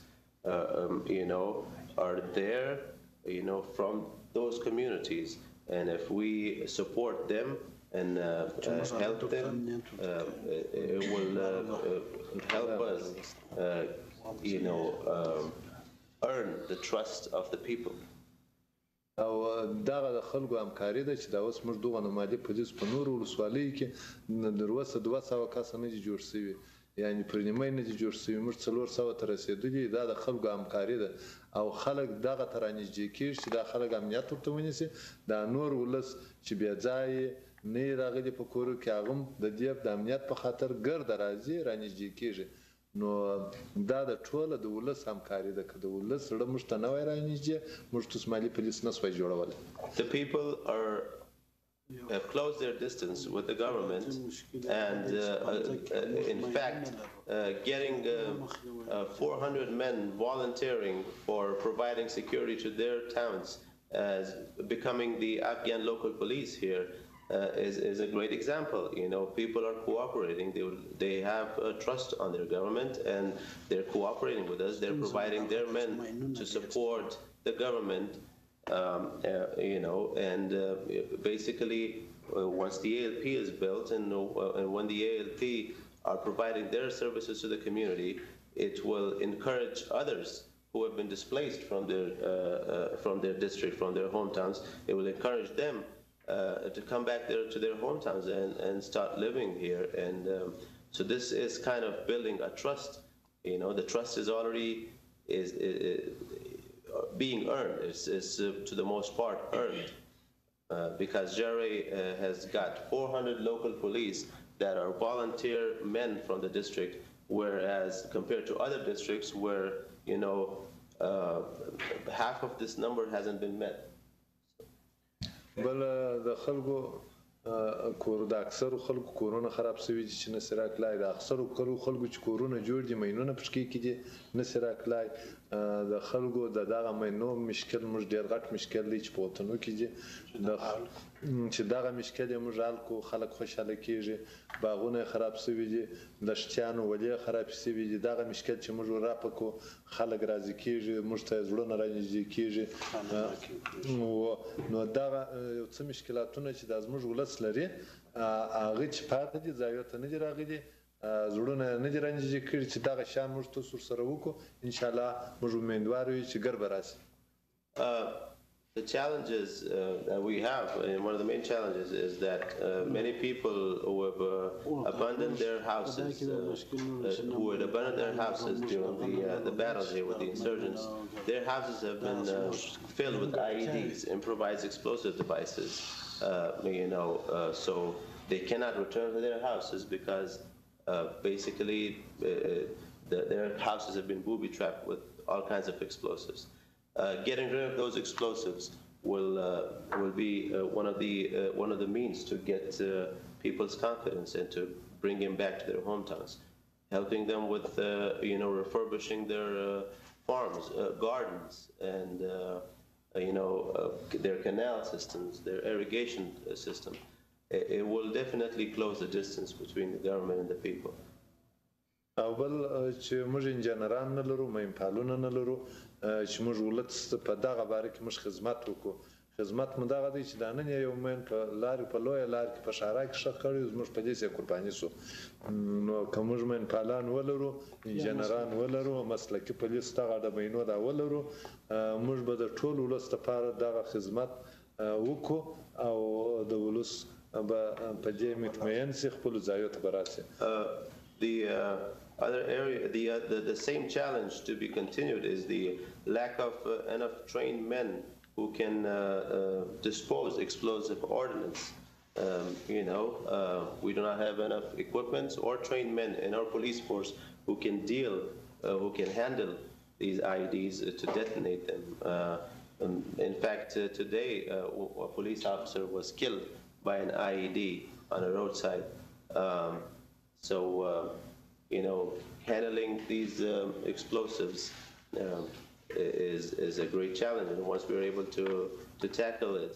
are there, from those communities. And if we support them and help them, it will help us, earn the trust of the people. او دغه د خلکو همکاري ده چې دا اوس موږ دغه مالي پولیس په نورو ولسوالیو کې در اوسه 200 کسه نه دي جوړ شوي یعنې پر نیمۍ نه دي جوړ شوي موږ 400 ته رسېدلي دا د خلکو همکاري ده او خلک دغه ته رانږدې کېږي چې دا خلک امنیت ورته ونیسي دا نور ولس چې بې ځایه نه یې راغلي په کورو کې هغه هم د دې د امنیت په خاطر ګرده راځي رانږدې کېږي نو دا د ټوله د ولس همکاري ده که د ولس زړه موږ ته نه وای رانږدې موږ توس مالي پولیس نه سوای جوړولی. The people have closed their distance with the government and in fact getting 400 men volunteering for providing security to their towns as becoming the Afghan local police here is a great example. People are cooperating. They have trust on their government and they're cooperating with us. They're providing their men to support the government, and basically once the ALP is built and when the ALP are providing their services to the community, it will encourage others who have been displaced from their district, from their hometowns. It will encourage them to come back there to their hometowns and start living here. And so this is kind of building a trust. The trust is already being earned. It's to the most part earned because Zharay has got 400 local police that are volunteer men from the district, whereas compared to other districts where half of this number hasn't been met. بل د خلکو کور د اکثرو خلکو کورونه خراب شوي دي چې نسي راکلای د اکثرو خلکو چې کورونه جوړ دي ماینونه پشکې کې دي نسي راکلای د خلکو د دغه ماینو مشکل موږ ډېر غټ مشکل دی چې په وطنو کې دي چې دغه مشکل یې موږ حل کړو خلک خوشحاله کېږي باغونه خراب شوي دي دښتیانو ولې خراب شوي دي دغه مشکل چې موږ ورافه کړو خلک راضي کېږي موږ ته زړونه رانږدې کېږي نو دغه یو څه مشکلاتونه چې دا زموږ ولس لري هغه چې پاتې دي ځایو ته نه دي راغلي زړونه نه دي رانږدې کړي چې دغه شیان موږ تاسو سره وکړو انشاءالله موږ امیدوار یو چې ګر به راشي The challenges that we have, and one of the main challenges, is that many people who have abandoned their houses, who had abandoned their houses during the battles here with the insurgents, their houses have been filled with IEDs, improvised explosive devices, so they cannot return to their houses because basically their houses have been booby-trapped with all kinds of explosives. Getting rid of those explosives will be one of the means to get people's confidence and to bring them back to their hometowns, helping them with refurbishing their farms, gardens, and their canal systems, their irrigation system. It will definitely close the distance between the government and the people. اول چې موږ انجنیران نه لرو مینپالونه نه لرو چې موږ ولت په دغه باره کې موږ خدمت وکړو خدمت مو دغه دی چې دا نن یو مین په لارې په لویه لار کې په شارع کې ښخ کړی زموږ په دې ځای قرباني سو نو که موږ مینپالان ولرو انجنیران ولرو مسلکي پولیس دغه ډبینو دا ولرو موږ به د ټول ولس لپاره دغه خدمت وکړو او د ولس به په دې مطمئن سي خپلو ځایو ته به راسي Other area, the same challenge to be continued is the lack of enough trained men who can dispose explosive ordnance. We do not have enough equipment or trained men in our police force who can handle these IEDs to detonate them. In fact, today a police officer was killed by an IED on a roadside. Handling these explosives is a great challenge, and once we're able to tackle it,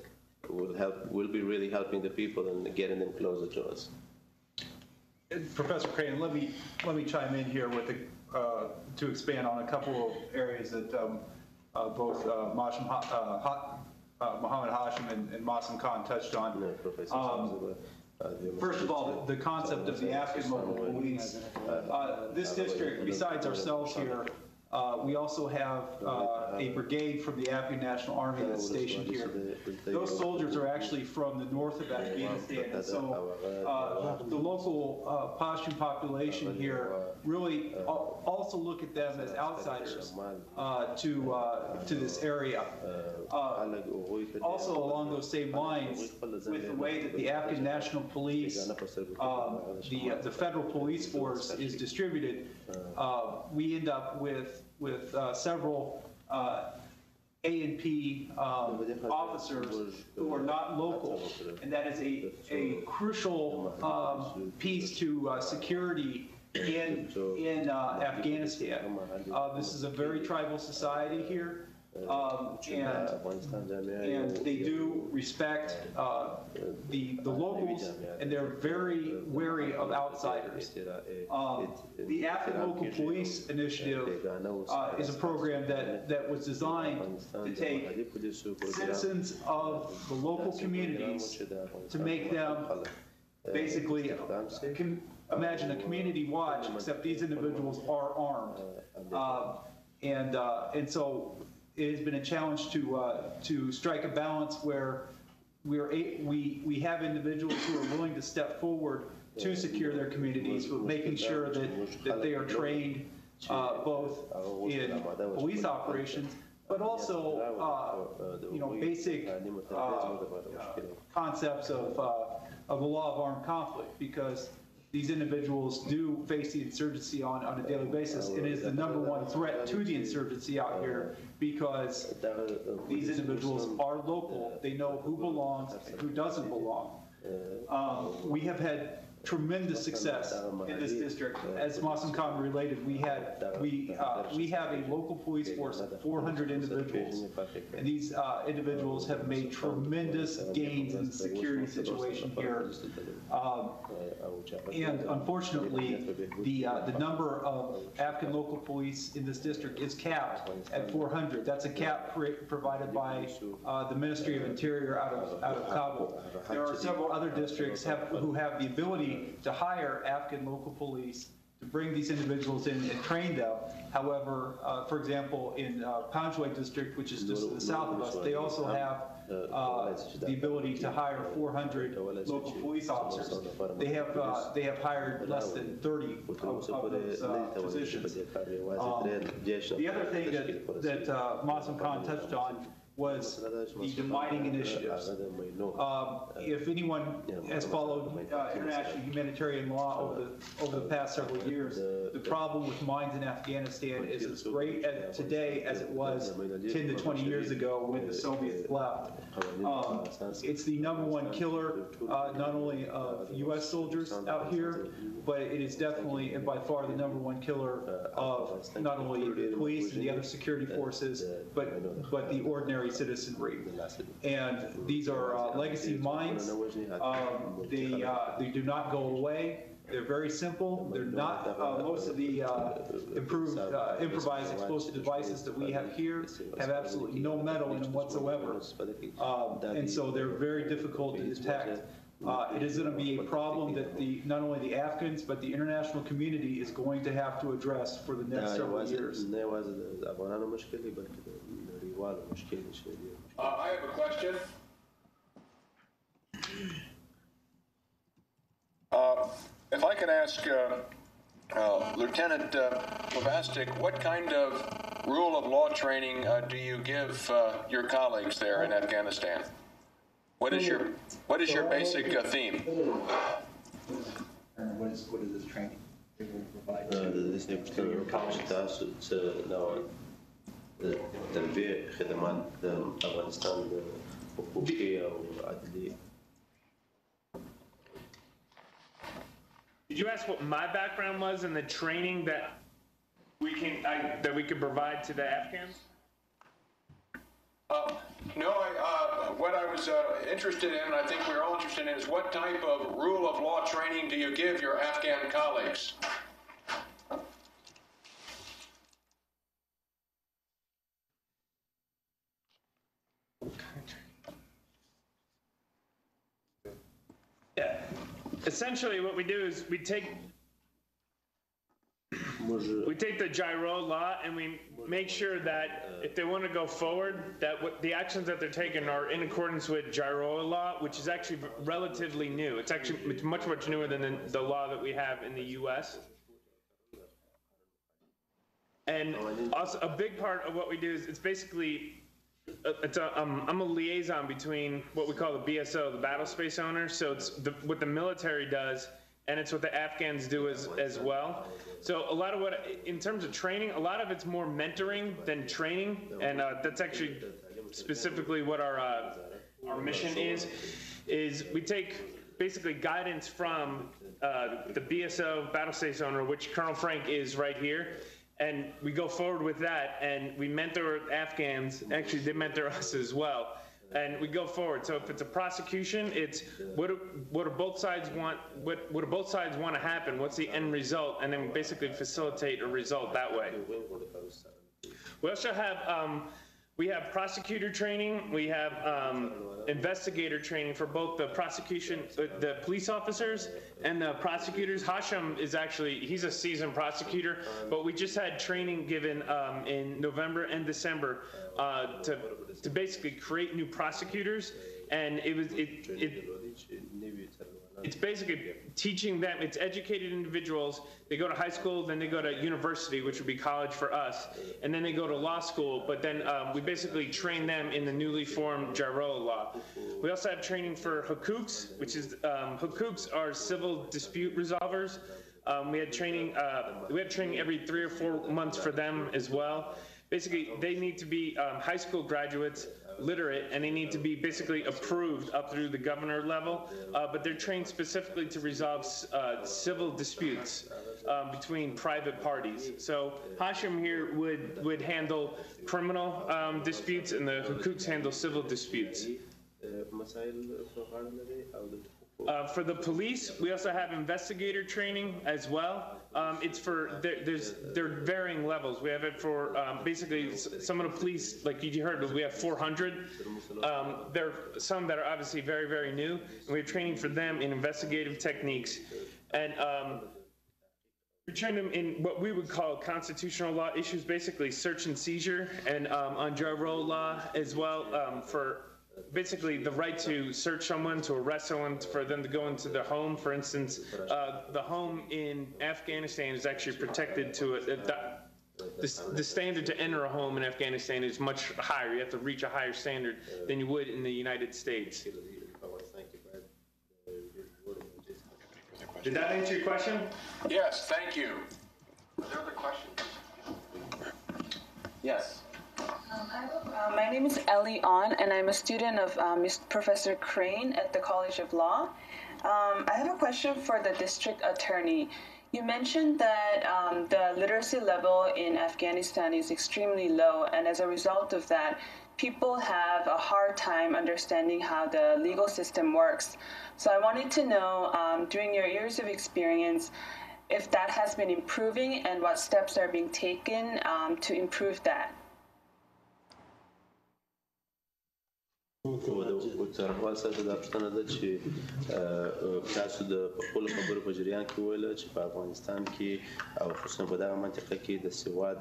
we'll be really helping the people and getting them closer to us. Professor Crane, let me chime in here with to expand on a couple of areas that both Mohammed Hashim and Masim Khan touched on. First of all, the concept of the Afghan local police. This district, besides ourselves here, we also have a brigade from the Afghan National Army that's stationed here. Those soldiers are actually from the north of Afghanistan, and so the local Pashtun population here really also look at them as outsiders to this area. Also along those same lines, with the way that the Afghan National Police, the federal police force is distributed, we end up with several A&P officers who are not local, and that is a crucial piece to security in Afghanistan. This is a very tribal society here. And they do respect the locals, and they're very wary of outsiders. The Afghan Local Police Initiative is a program that was designed to take citizens of the local communities to make them basically imagine a community watch, except these individuals are armed. And so it has been a challenge to strike a balance where we have individuals who are willing to step forward to secure their communities, but making sure that they are trained both in police operations, but also basic concepts of the law of armed conflict, because these individuals do face the insurgency on a daily basis. It is the #1 threat to the insurgency out here because these individuals are local. They know who belongs and who doesn't belong. We have had tremendous success in this district. As Masim Khan related, we have a local police force of 400 individuals, and these individuals have made tremendous gains in the security situation here. And unfortunately, the number of Afghan local police in this district is capped at 400. That's a cap provided by the Ministry of Interior out of Kabul. There are several other districts who have the ability to hire Afghan local police to bring these individuals in and train them. However, for example, in Panjwai district, which is just to the south of us, they also have the ability to hire 400 local police officers. They have hired less than 30 of those positions. The other thing that Masim Khan touched on was the demining initiatives. If anyone has followed international humanitarian law over the past several years, the problem with mines in Afghanistan is as great today as it was 10 to 20 years ago when the Soviets left. It's the #1 killer, not only of U.S. soldiers out here, but it is definitely and by far the #1 killer of not only the police and the other security forces, but the ordinary citizenry. And these are legacy mines. They do not go away. They're very simple. They're not most of the improvised explosive devices that we have here have absolutely no metal in them whatsoever, and so they're very difficult to detect. It is going to be a problem that not only the Afghans but the international community is going to have to address for the next several years. I have a question. If I could ask Lieutenant Plavastik, what kind of rule of law training do you give your colleagues there in Afghanistan? What is your basic theme? What is this training that you provide to your colleagues? تنبيه خدمات أفغانستان حقوقية وعدلية. Did you ask what my background was and the training that we could provide to the Afghans? No, what I was interested in, and I think we're all interested in, is what type of rule of law training do you give your Afghan colleagues? Yeah. Essentially, what we do is we take the Zharay law and we make sure that if they want to go forward, that the actions that they're taking are in accordance with Zharay law, which is actually relatively new. It's much newer than the law that we have in the U.S. And also a big part of what we do is it's basically I'm a liaison between what we call the BSO, the battle space owner. So it's what the military does, and it's what the Afghans do as well. So a lot of what, in terms of training, a lot of it's more mentoring than training, and that's actually specifically what our mission is we take basically guidance from the BSO, battle space owner, which Colonel Frank is right here. And we go forward with that, and we mentor Afghans. Actually, they mentor us as well, and we go forward. So if it's a prosecution, it's what do both sides want? What do both sides want to happen? What's the end result? And then we basically facilitate a result that way. We also have we have prosecutor training. We have investigator training for both the prosecution, the police officers, and the prosecutors. Hashim is he's a seasoned prosecutor, but we just had training given in November and December to basically create new prosecutors, and It's basically teaching them, it's educated individuals. They go to high school, then they go to university, which would be college for us, and then they go to law school, but then we basically train them in the newly formed Zharay law. We also have training for Huquqs, which is, Huquqs are civil dispute resolvers. We had training every 3 or 4 months for them as well. Basically, they need to be high school graduates, literate, and they need to be basically approved up through the governor level, but they're trained specifically to resolve civil disputes between private parties. So Hashim here would handle criminal disputes, and the Huquqs handle civil disputes. For the police, we also have investigator training as well. It's for, there are varying levels. We have it for basically some of the police, like you heard, we have 400. There are some that are obviously very, very new, and we have training for them in investigative techniques. And we train them in what we would call constitutional law issues, basically search and seizure, and on Zharay law as well, for basically the right to search someone, to arrest someone, for them to go into their home. For instance, the home in Afghanistan is actually protected to the standard to enter a home in Afghanistan is much higher. You have to reach a higher standard than you would in the United States. Did that answer your question? Yes, thank you. Are there other questions? Yes. My name is Ellie On, and I'm a student of Professor Crane at the College of Law. I have a question for the district attorney. You mentioned that the literacy level in Afghanistan is extremely low, and as a result of that, people have a hard time understanding how the legal system works. So I wanted to know, during your years of experience, if that has been improving and what steps are being taken to improve that. څرنګوال سره دا پوښتنه ده چې تاسو د خپلو خبرو په جریان کې وویله چې په افغانستان کې او خصوصا په دغه منطقه کې د سواد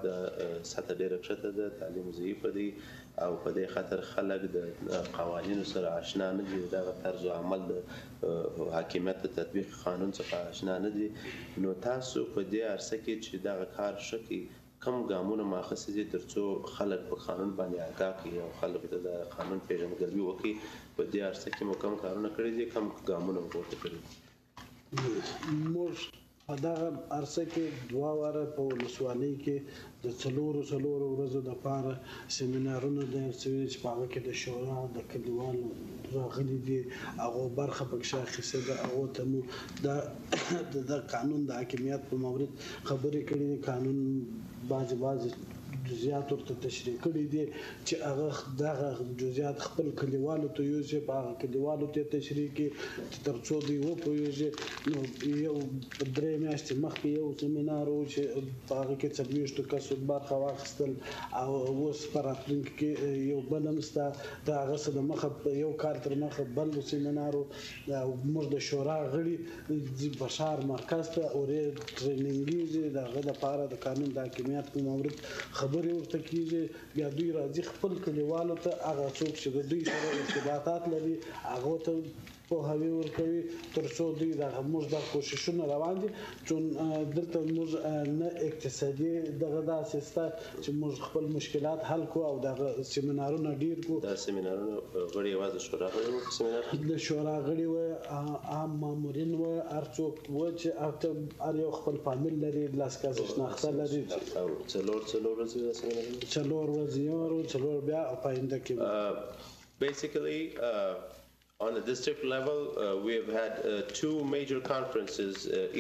سطحه ډېره کښته ده، تعلیم ضعیفه دی او په دې خاطر خلک د قوانینو سره آشنا نه دي، دغه طرز عمل د حاکمیت د تطبیق قانون څخه آشنا نه دي. نو تاسو په دې عرصه کې چې دغه کار ښه کړي، کم ګامونه ماخذ دي ترڅو خلک په قانون باندې آگاه کړي او خلک ته د قانون پیژندګلوي وکړي؟ په دې عرصه کې مو کم کارونه کړي دي، کم ګامونه مو پورته کړي دي؟ موږ په دغه عرصه کې 2 واره په ولسوالۍ کې د څلورو ورځو دپاره سیمینارونه دایر شوي چې په هغه کې د شورا د کلیوالو راغلي دي، هغو برخه پکښې اخیستې ده. هغو ته مو د قانون د حاکمیت په مورد خبرې کړي دي، قانون بعضې جزئیات ورته تشریح کړي دي چې هغه دغه جزئیات خپل کلیوالو ته یوسي، په هغه کلیوالو ته تشریح کړي تر څو دوی وپوهېږي. نو یو 3 میاشتې مخکې یو سیمینار و چې په هغه کې 40 کسو برخه واخیستل، او اوس په راتلونکي کې یو بل هم شته. د هغه څه د مخه یو کال تر مخه بل سیمینار و، موږ د شورا غړي بشار مرکز ته اورې ټریننګېږي، د هغه دپاره د قانون د حاکمیت په مورد خبرې ورته کېږي. بیا دوی راځي خپل کلیوالو ته، هغه څوک چې د دوی سره ارتباطات لري هغو ته پوهاوی ورکوي تر څو دوی موږ دا کوششونه روان دي. چون دلته موږ نه اقتصادي دغه داسې شته چې موږ خپل مشکلات حل کړو او دغه سیمینارونه ډېر کړو. دا سیمینارونه غړي یوازې د شورا غړي وو؟ سیمینار د شورا غړي وو، عام مامورین وو، هر څوک وو چې هر یو خپل فامیل لري، 10 کسه شناخته لري. څلور ورځې دا سیمینارونه؟ 4 ورځې یو، 4 بیا په آینده کې. Basically, on the district level, we have had 2 major conferences,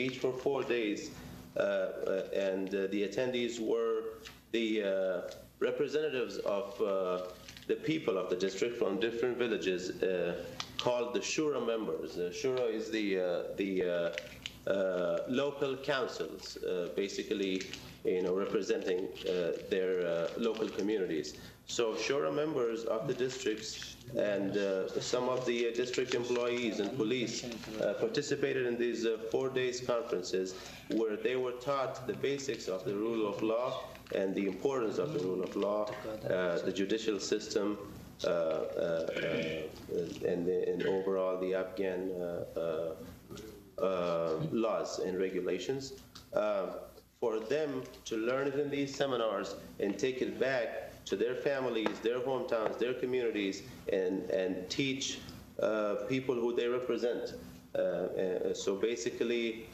each for 4 days, and the attendees were the representatives of the people of the district from different villages, called the Shura members. Shura is the local councils, basically, representing their local communities. So Shura members of the districts and some of the district employees and police participated in these 4 days conferences, where they were taught the basics of the rule of law and the importance of the rule of law, the judicial system, and overall the Afghan laws and regulations. For them to learn it in these seminars and take it back to their families, their hometowns, their communities, and teach people who they represent. So basically,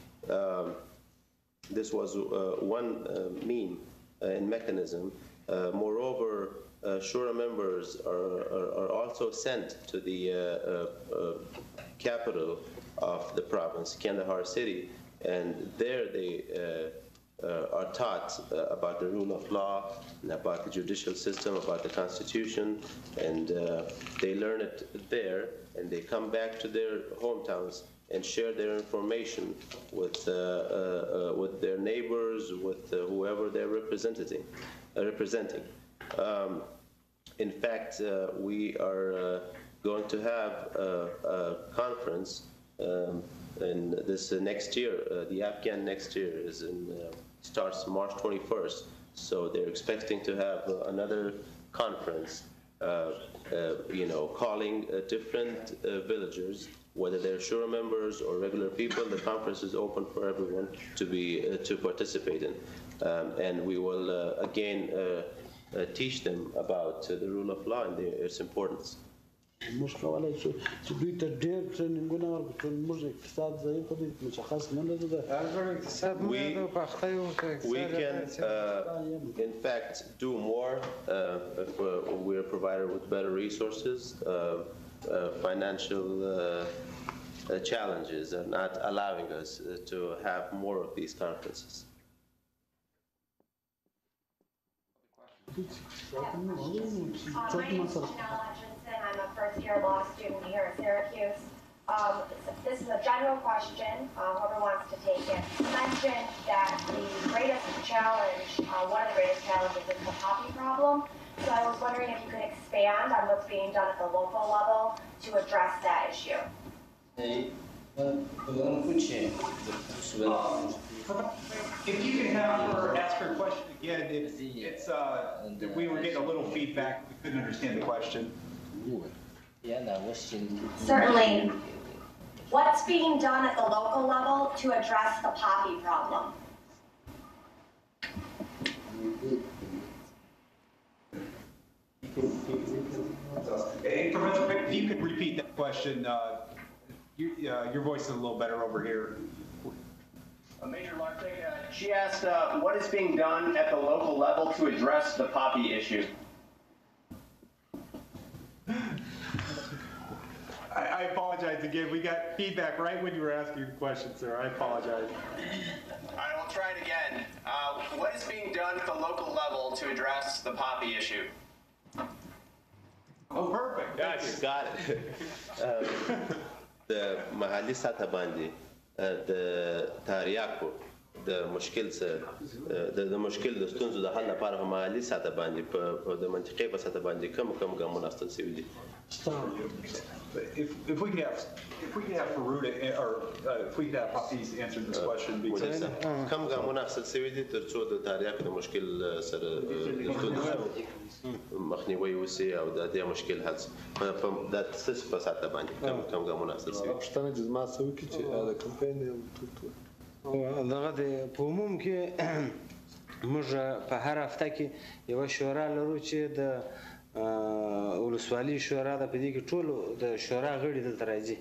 this was one mean and mechanism. Moreover, Shura members are also sent to the capital of the province, Kandahar city, and there they are taught about the rule of law, and about the judicial system, about the constitution, and they learn it there, and they come back to their hometowns and share their information with their neighbors, with whoever they're representing. In fact, we are going to have a conference in this next year. The Afghan next year is starts March 21st, so they're expecting to have another conference, calling different villagers, whether they're Shura members or regular people. The conference is open for everyone to participate in, and we will again teach them about the rule of law and its importance. موږ کولای شو چې دوی ته ډېر ټریننګونه ورکړو. موږ اقتصاد ضعیف دی، مشخص نه لرو. We can, in fact, do more if we're provided with better resources. Financial challenges are not allowing us to have more of these conferences. I'm a first-year law student here at Syracuse. This is a general question, whoever wants to take it. You mentioned that the greatest challenge, one of the greatest challenges is the poppy problem. So I was wondering if you could expand on what's being done at the local level to address that issue. If you can have her ask her question again, we were getting a little feedback. We couldn't understand the question. Certainly. What's being done at the local level to address the poppy problem? Hey, Professor, if you could repeat that question, your voice is a little better over here. Major Larte, she asked what is being done at the local level to address the poppy issue? I apologize again. We got feedback right when you were asking your question, sir. I apologize. All right, we'll try it again. What is being done at the local level to address the poppy issue? Oh, perfect. Yes, got it. The محلي سطح باندې د تاریاکو د مشکل د مشکل د ستونزو د حل لپاره په محلي سطح باندې په د منطقې په سطح باندې کوم ګامونه اخیستل شوي دي. If we could have Faruda, or if we could have Hafiz answer this question, because کوم ګامونه اخیستل شوي دي تر څو د تاریاکو د مشکل سره د ستونزو مخنیوي وشي او د دې مشکل حل شي په د تاسیس په سطح باندې کوم ګامونه اخیستل شوي دي. پښتنه جزما سوي کې چې دا کمپاین یو دغه په عموم کې موږ په هر هفته کې یو شورا لرو چې د ولسوالي شورا د پدې کې ټول د شورا غړي دلته راځي.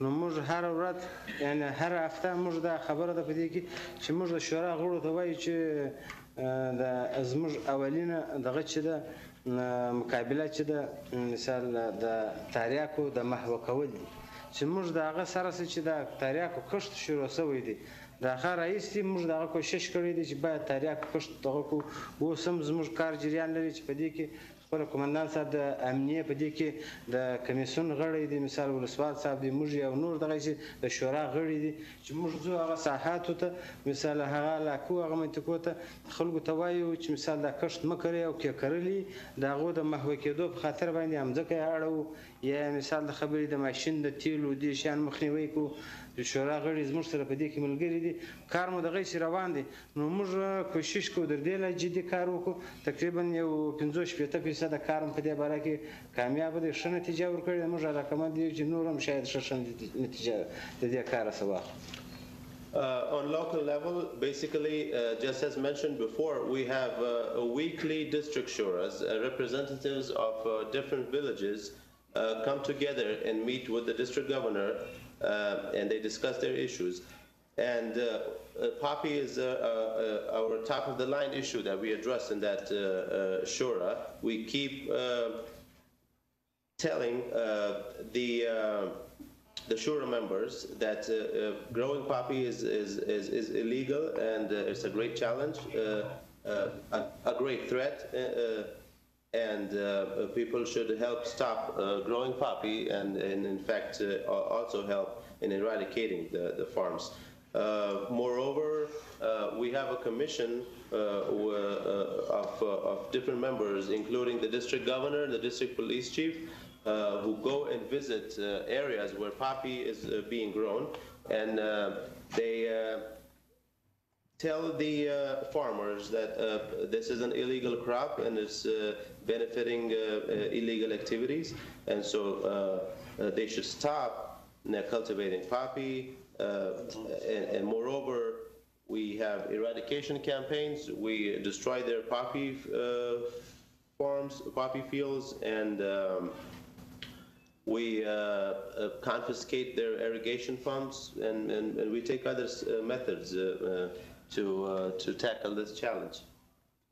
نو موږ هر ورځ یعنی هر هفته موږ دا خبره ده پدې کې چې موږ د شورا غړو ته وایو چې د زموږ اولینه دغه چې د مقابله چې د مثال د تاریاکو د محو کول دي چې موږ د هغه سره چې د تاریاکو کښت شروع شوی دی د هغه رئیس موږ دغه کوشش کړی دی چې باید تاریاکو کښت دغه کو اوس هم زموږ کار جریان لري چې په دې کې خپل قومندان صاحب د امنیه په دې کې د کمیسیون غړی دی مثال ولسوال صاحب دی موږ یو نور دغه چې د شورا غړي دي چې موږ ځو هغه ساحاتو ته مثال هغه لاکو هغه منطقو ته خلکو ته وایو چې مثال دا کښت مه کوئ او که کرلي د هغو د محوه کېدو په خاطر باندې همځکه یې اړوو یا مثال د خبرې د ماشین د تیلو دې شیان مخنیوی کړو چې شورا غړي زموږ سره په دې کې ملګري دي کار مو دغه شي روان دي نو موږ کوشش کوو در دې لا جدي کار وکړو تقریبا یو 50-60% کار په دې باره کې کامیاب دي ښه نتیجه ورکړې موږ علاقمند دي چې نور هم شاید ښه نتیجه د دې کار سره On local level, basically, just as mentioned before, we have weekly district shuras, representatives of different villages come together and meet with the district governor, and they discuss their issues. And POPI is our top-of-the-line issue that we address in that shura. We keep telling the shura members that growing poppy is illegal and it's a great challenge, a great threat, and people should help stop growing poppy and in fact also help in eradicating the farms. Moreover, we have a commission of different members, including the district governor, the district police chief, who go and visit areas where poppy is being grown, and they tell the farmers that this is an illegal crop and it's benefiting illegal activities, and so they should stop cultivating poppy, and moreover, we have eradication campaigns. We destroy their poppy farms, poppy fields, and we confiscate their irrigation pumps, and we take other methods to tackle this challenge.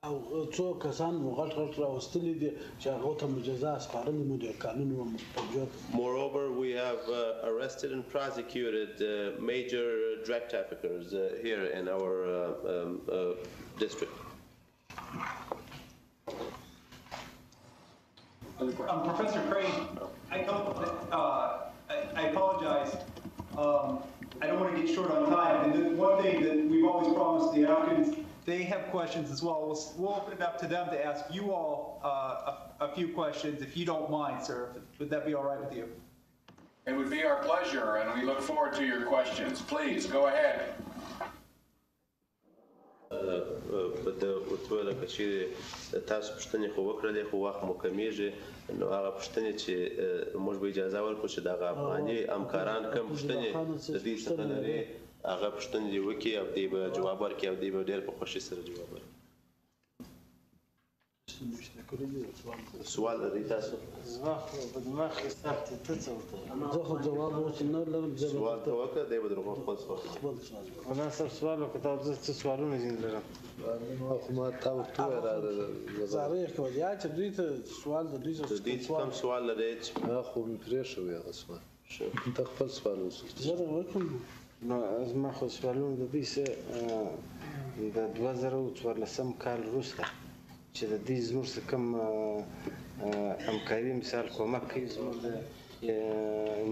او څو کسان مو غټ غټ راوستلي دي چې هغه ته مجازات سپارلي مو دي قانون و موجود. Moreover, we have arrested and prosecuted major drug traffickers here in our district. Professor Crane, I apologize. I don't want to get short on time. And one thing that we've always promised the Afghans, they have questions as well. We'll open it up to them to ask you all a few questions, if you don't mind, sir. Would that be all right with you? It would be our pleasure, and we look forward to your questions. Please, go ahead. لکه چې تاسو پوښتنې خو وکړلې خو وخت مو کمیږي نو هغه پوښتنې چې موږ به اجازه ورکړو چې دغه افغاني همکاران کوم پوښتنې د دې څخه لري هغه پوښتنې دې وکړي او دوی به جواب ورکړي او دوی به ډېر په خوښۍ سره جواب ورکړي. سوال لري تاسو؟ زه خو دماغ کې سخت ته څه ورته زه خو جواب اوس نه لرم. سوال ته وکړه دی به درغو خپل سوال خدا سر سوال وکړه تاسو څه سوالونه دي لرم خو ما تاسو ته راځه زارې کوي یا چې دوی ته سوال د دوی څه کوم سوال لري چې خو مې پرې شو یا سوال ته خپل سوال وسو زه وکم نو زما خو سوالونه د دې څه د 2014 کال وروسته چې د دې زموږ څخه کوم همکاري مثال کومک کوي زموږ د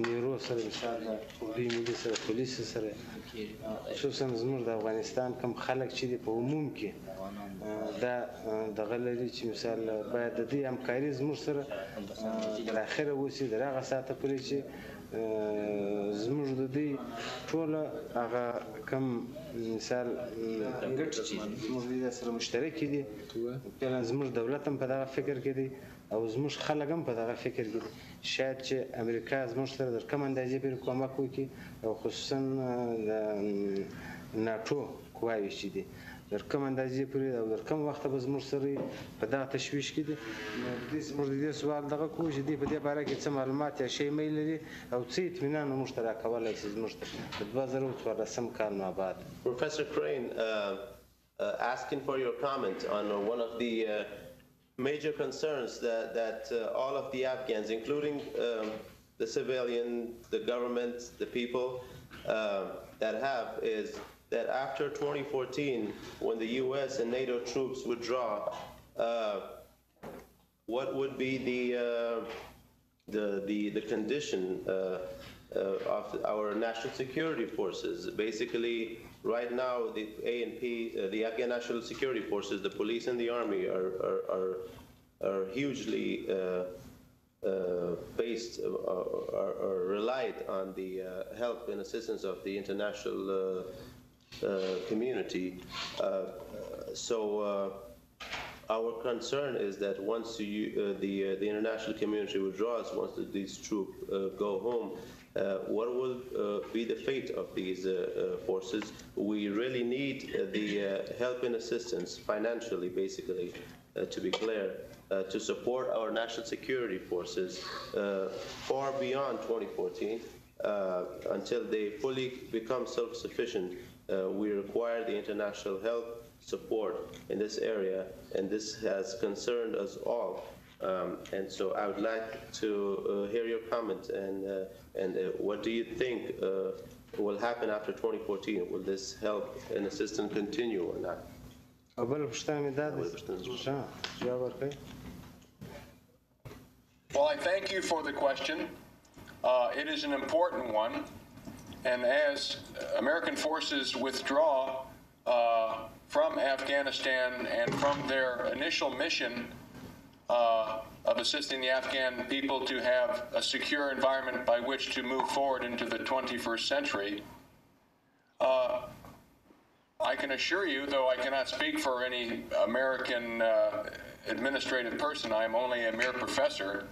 نیرو سره مثال د قومي ملي سره پولیس سره خصوصا زموږ د افغانستان کوم خلک چې په عموم کې دا دغه لري چې مثال باید د دې همکاري زموږ سره تر اخره وشي د هغه ساعته پورې چې زموږ د دې ټوله هغه کوم مثال ګټ چې زموږ د سره مشترک دي کله زموږ دولت هم په دغه فکر کې دي او زموږ خلک هم په دغه فکر کې دي شاید چې امریکا زموږ سره د کوم اندازې پورې کومک وکړي او خصوصا د ناټو قواوې چې دي در کوم اندازې پورې او در کوم وخت به زموږ سره په دغه تشویش کې دي زموږ د دې سوال دغه کوو چې دوی په دې باره کې څه معلومات یا شی میل لري او څه اطمینان موږ ته راکولی شي زموږ ته د 2014 کال نه بعد. Professor Crane, asking for your comment on one of the major concerns that all of the Afghans, including the civilian, the government, the people that have is that after 2014, when the U.S. and NATO troops withdraw, what would be the condition of our national security forces? Basically, right now, the ANP, the Afghan National Security Forces, the police and the army are hugely based or relied on the help and assistance of the international community. So our concern is that once the international community withdraws, once these troops go home, what will be the fate of these forces? We really need the help and assistance financially, basically, to be clear, to support our national security forces far beyond 2014 until they fully become self-sufficient. We require the international help, support in this area, and this has concerned us all. And so I would like to hear your comment and what do you think will happen after 2014? Will this help and assistance continue or not? Well, I thank you for the question. It is an important one, and as American forces withdraw from Afghanistan and from their initial mission of assisting the Afghan people to have a secure environment by which to move forward into the 21st century, I can assure you, though I cannot speak for any American administrative person, I am only a mere professor,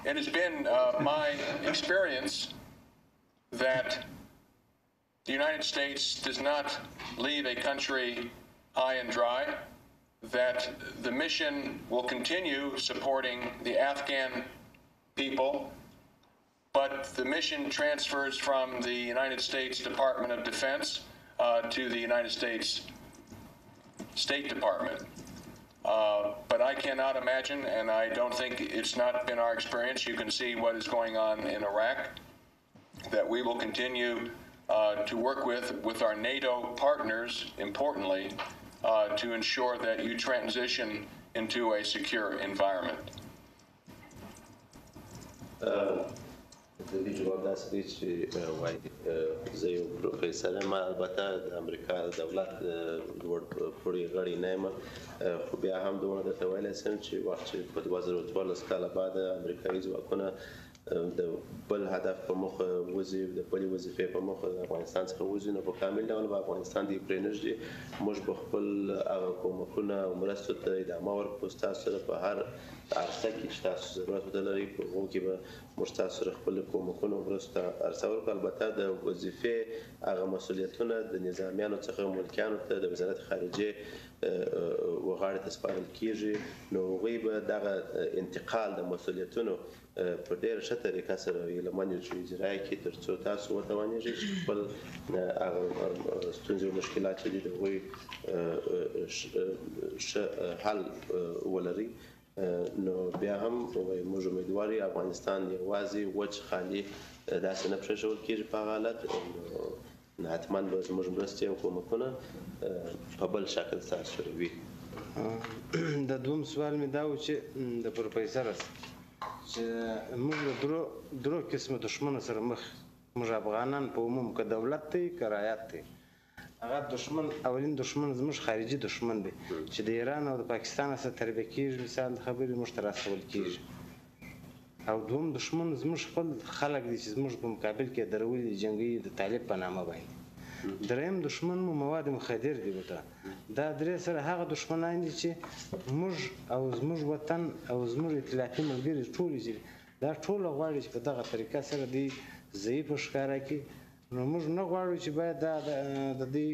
it has been my experience that the United States does not leave a country high and dry, that the mission will continue supporting the Afghan people, but the mission transfers from the United States Department of Defense to the United States State Department. But I cannot imagine, and I don't think it's not been our experience, you can see what is going on in Iraq, that we will continue to work with our NATO partners, importantly, to ensure that you transition into a secure environment. د دې جواب داسې دی چې وایي زه یو پروفیسر یم، البته د امریکا د دولت لوړ پوړي غړی نه یم، خو بیا هم دومره درته ویلی شم چې وخت چې په 2014 کاله بعد امریکایي ځواکونه د بل هدف په مخ وځي، د بلې وظیفې په مخ د افغانستان څخه وځي، نو په کامل ډول به افغانستان دې پرې نږدي. موږ به خپل هغه کومکونه او مرستو ته ادامه ورکړو ستاسو سره په هر عرصه کې چې تاسو ضرورت ورته لرئ، په هغو کې به موږ ستاسو سره خپل کومکونه او مرستو ته عرصه ورکړو. البته د وظیفې هغه مسؤلیتونه د نظامیانو څخه ملکیانو ته د وزارت خارجې وغاړې ته سپارل کېږي، نو هغوی به دغه انتقال د مسؤلیتونو په ډېره ښه طریقه سره هیلهمن یو چې اجرا کړي تر څو تاسو وتوانیږئ چې خپل هغه ستونزې او مشکلات چې دي د هغوی ښه حل ولرئ. نو بیا هم موږ امیدوار یو افغانستان یوازې وچ خالي داسې نه پرېښودل کېږي په هغه حالت، نو حتما به زموږ مرستې او کومکونه په بل شکل ستاسو سره وي. د دوم سوال مې دا و چې د پروفیسر چې موږ له درو قسمه دښمنو سره مخ، موږ افغانان په عموم که دولت دی که رعیت دی، هغه دښمن اولین دښمن زموږ خارجي دښمن دی چې د ایران او د پاکستان سره تربیه کېږي، مثال د خبرې موږ ته راسول کېږي، او دوم دښمن زموږ خپل خلک دي چې زموږ په مقابل کې درولي جنګي د طالب په نامه باندې. دریم دښمن مو مواد مخدر دی. وته دا درې سره هغه دښمنان دي چې موږ او زموږ وطن او زموږ ائتلافي ملګري ټول دي، دا ټول غواړي چې په دغه طریقه سره دی ضعیف ښکاره کړي. نو موږ نه غواړو چې باید دا د دې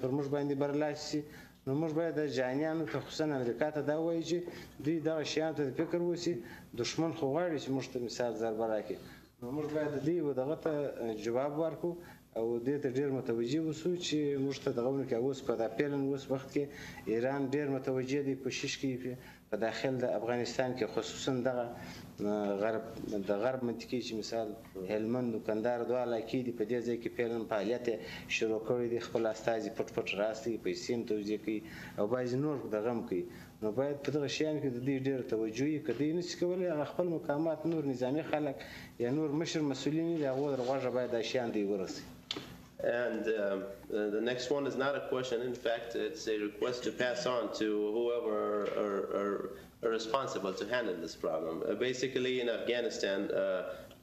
پر موږ باندې برلاسي شي، نو موږ باید د جهانیانو ته خصوصا امریکا ته دا ووایو چې دوی دغه شیانو ته فکر وشي. دښمن خو غواړي چې موږ ته مثال ضربه راکړي، نو موږ باید د دې دغه ته جواب ورکړو او دې ته ډېر متوجه اوسو چې موږ ته دغه ونه کې اوس په دا پیلن اوس وخت کې ایران ډېر متوجه دی، کوشش کوي په داخل د افغانستان کې خصوصا دغه د غرب منطقې چې مثال هلمند او کندهار دوه علاقې دي، په دې ځای کې پیلن فعالیت شروع کړی دی، خپل استازي پټ پټ راستي، پیسې هم توزیع کوي او بعضې نور دغه هم کوي. نو باید په دغه شیانو کې د دې ډېره توجه وي. که دوی نشي کولی هغه خپل مقامات نور نظامي خلک یا نور مشر مسؤلین دي، هغو در غوږه باید دا شیان دوی ورسوي. And the next one is not a question. In fact, it's a request to pass on to whoever are responsible to handle this problem. Basically, in Afghanistan,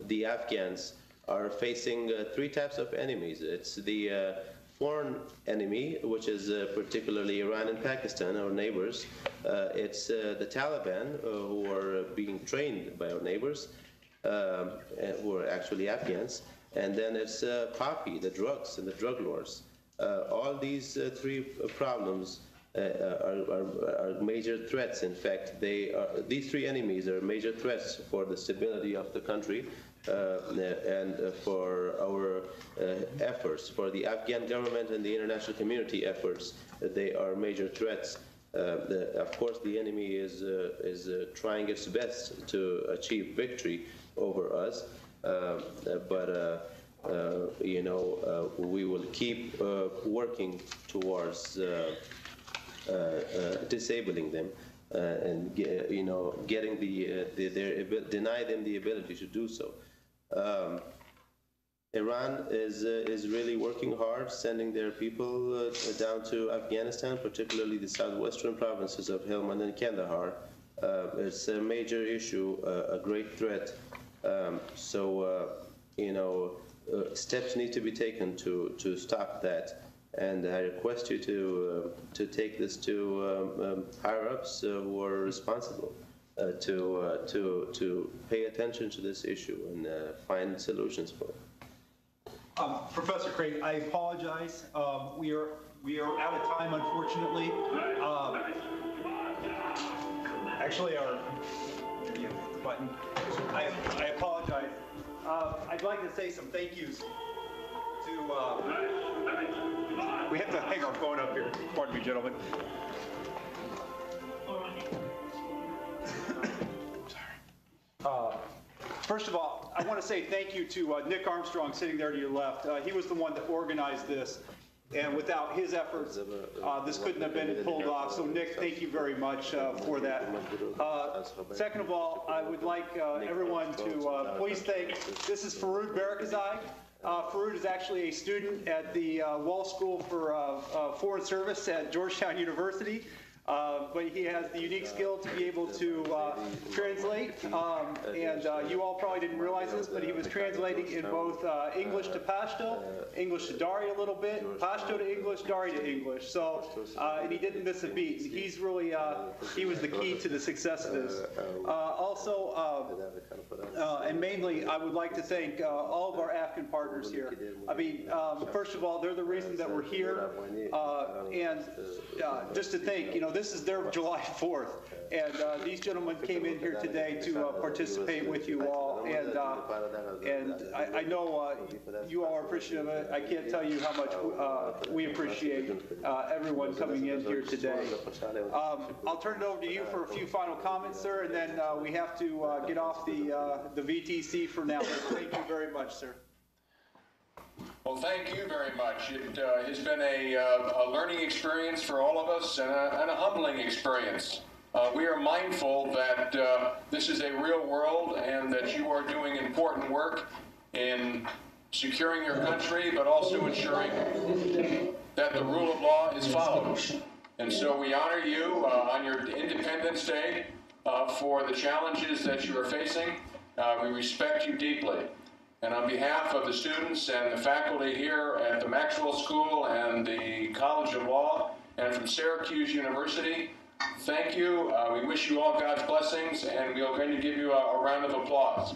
the Afghans are facing three types of enemies. It's the foreign enemy, which is particularly Iran and Pakistan, our neighbors. It's the Taliban, who are being trained by our neighbors, who are actually Afghans. And then it's poppy, the drugs, and the drug lords. All these three problems are major threats. In fact, these three enemies are major threats for the stability of the country and for our efforts, for the Afghan government and the international community efforts. They are major threats. Of course, the enemy is trying its best to achieve victory over us. You know, we will keep working towards disabling them and you know, getting deny them the ability to do so. Iran is really working hard, sending their people down to Afghanistan, particularly the southwestern provinces of Helmand and Kandahar. It's a major issue, a great threat. You know, steps need to be taken to stop that, and I request you to take this to higher ups who are responsible to pay attention to this issue and find solutions for it. Professor Crane, I apologize. We are out of time, unfortunately. Actually, button. I apologize. I'd like to say some thank yous to. We have to hang our phone up here. Pardon me, gentlemen. First of all, I want to say thank you to Nick Armstrong sitting there to your left. He was the one that organized this, and without his efforts, this couldn't have been pulled off. So Nick, thank you very much for that. Second of all, I would like everyone to please thank, this is Faroud Barakazai. Faroud is actually a student at the Wall School for Foreign Service at Georgetown University. But he has the unique skill to be able to translate, and you all probably didn't realize this, but he was translating in both English to Pashto, English to Dari a little bit, Pashto to English, Dari to English. So, and he didn't miss a beat. He's really, he was the key to the success of this. And mainly, I would like to thank all of our Afghan partners here. I mean, first of all, they're the reason that we're here, and just to think, you know, this is their July 4th, and these gentlemen came in here today to participate with you all, and I know you all are appreciative of it. I can't tell you how much we appreciate everyone coming in here today. I'll turn it over to you for a few final comments, sir, and then we have to get off the VTC for now. Thank you very much, sir. Well, thank you very much. It has been a learning experience for all of us and a humbling experience. We are mindful that this is a real world and that you are doing important work in securing your country, but also ensuring that the rule of law is followed. And so we honor you on your Independence Day for the challenges that you are facing. We respect you deeply. And on behalf of the students and the faculty here at the Maxwell School and the College of Law and from Syracuse University, thank you. We wish you all God's blessings, and we are going to give you a round of applause.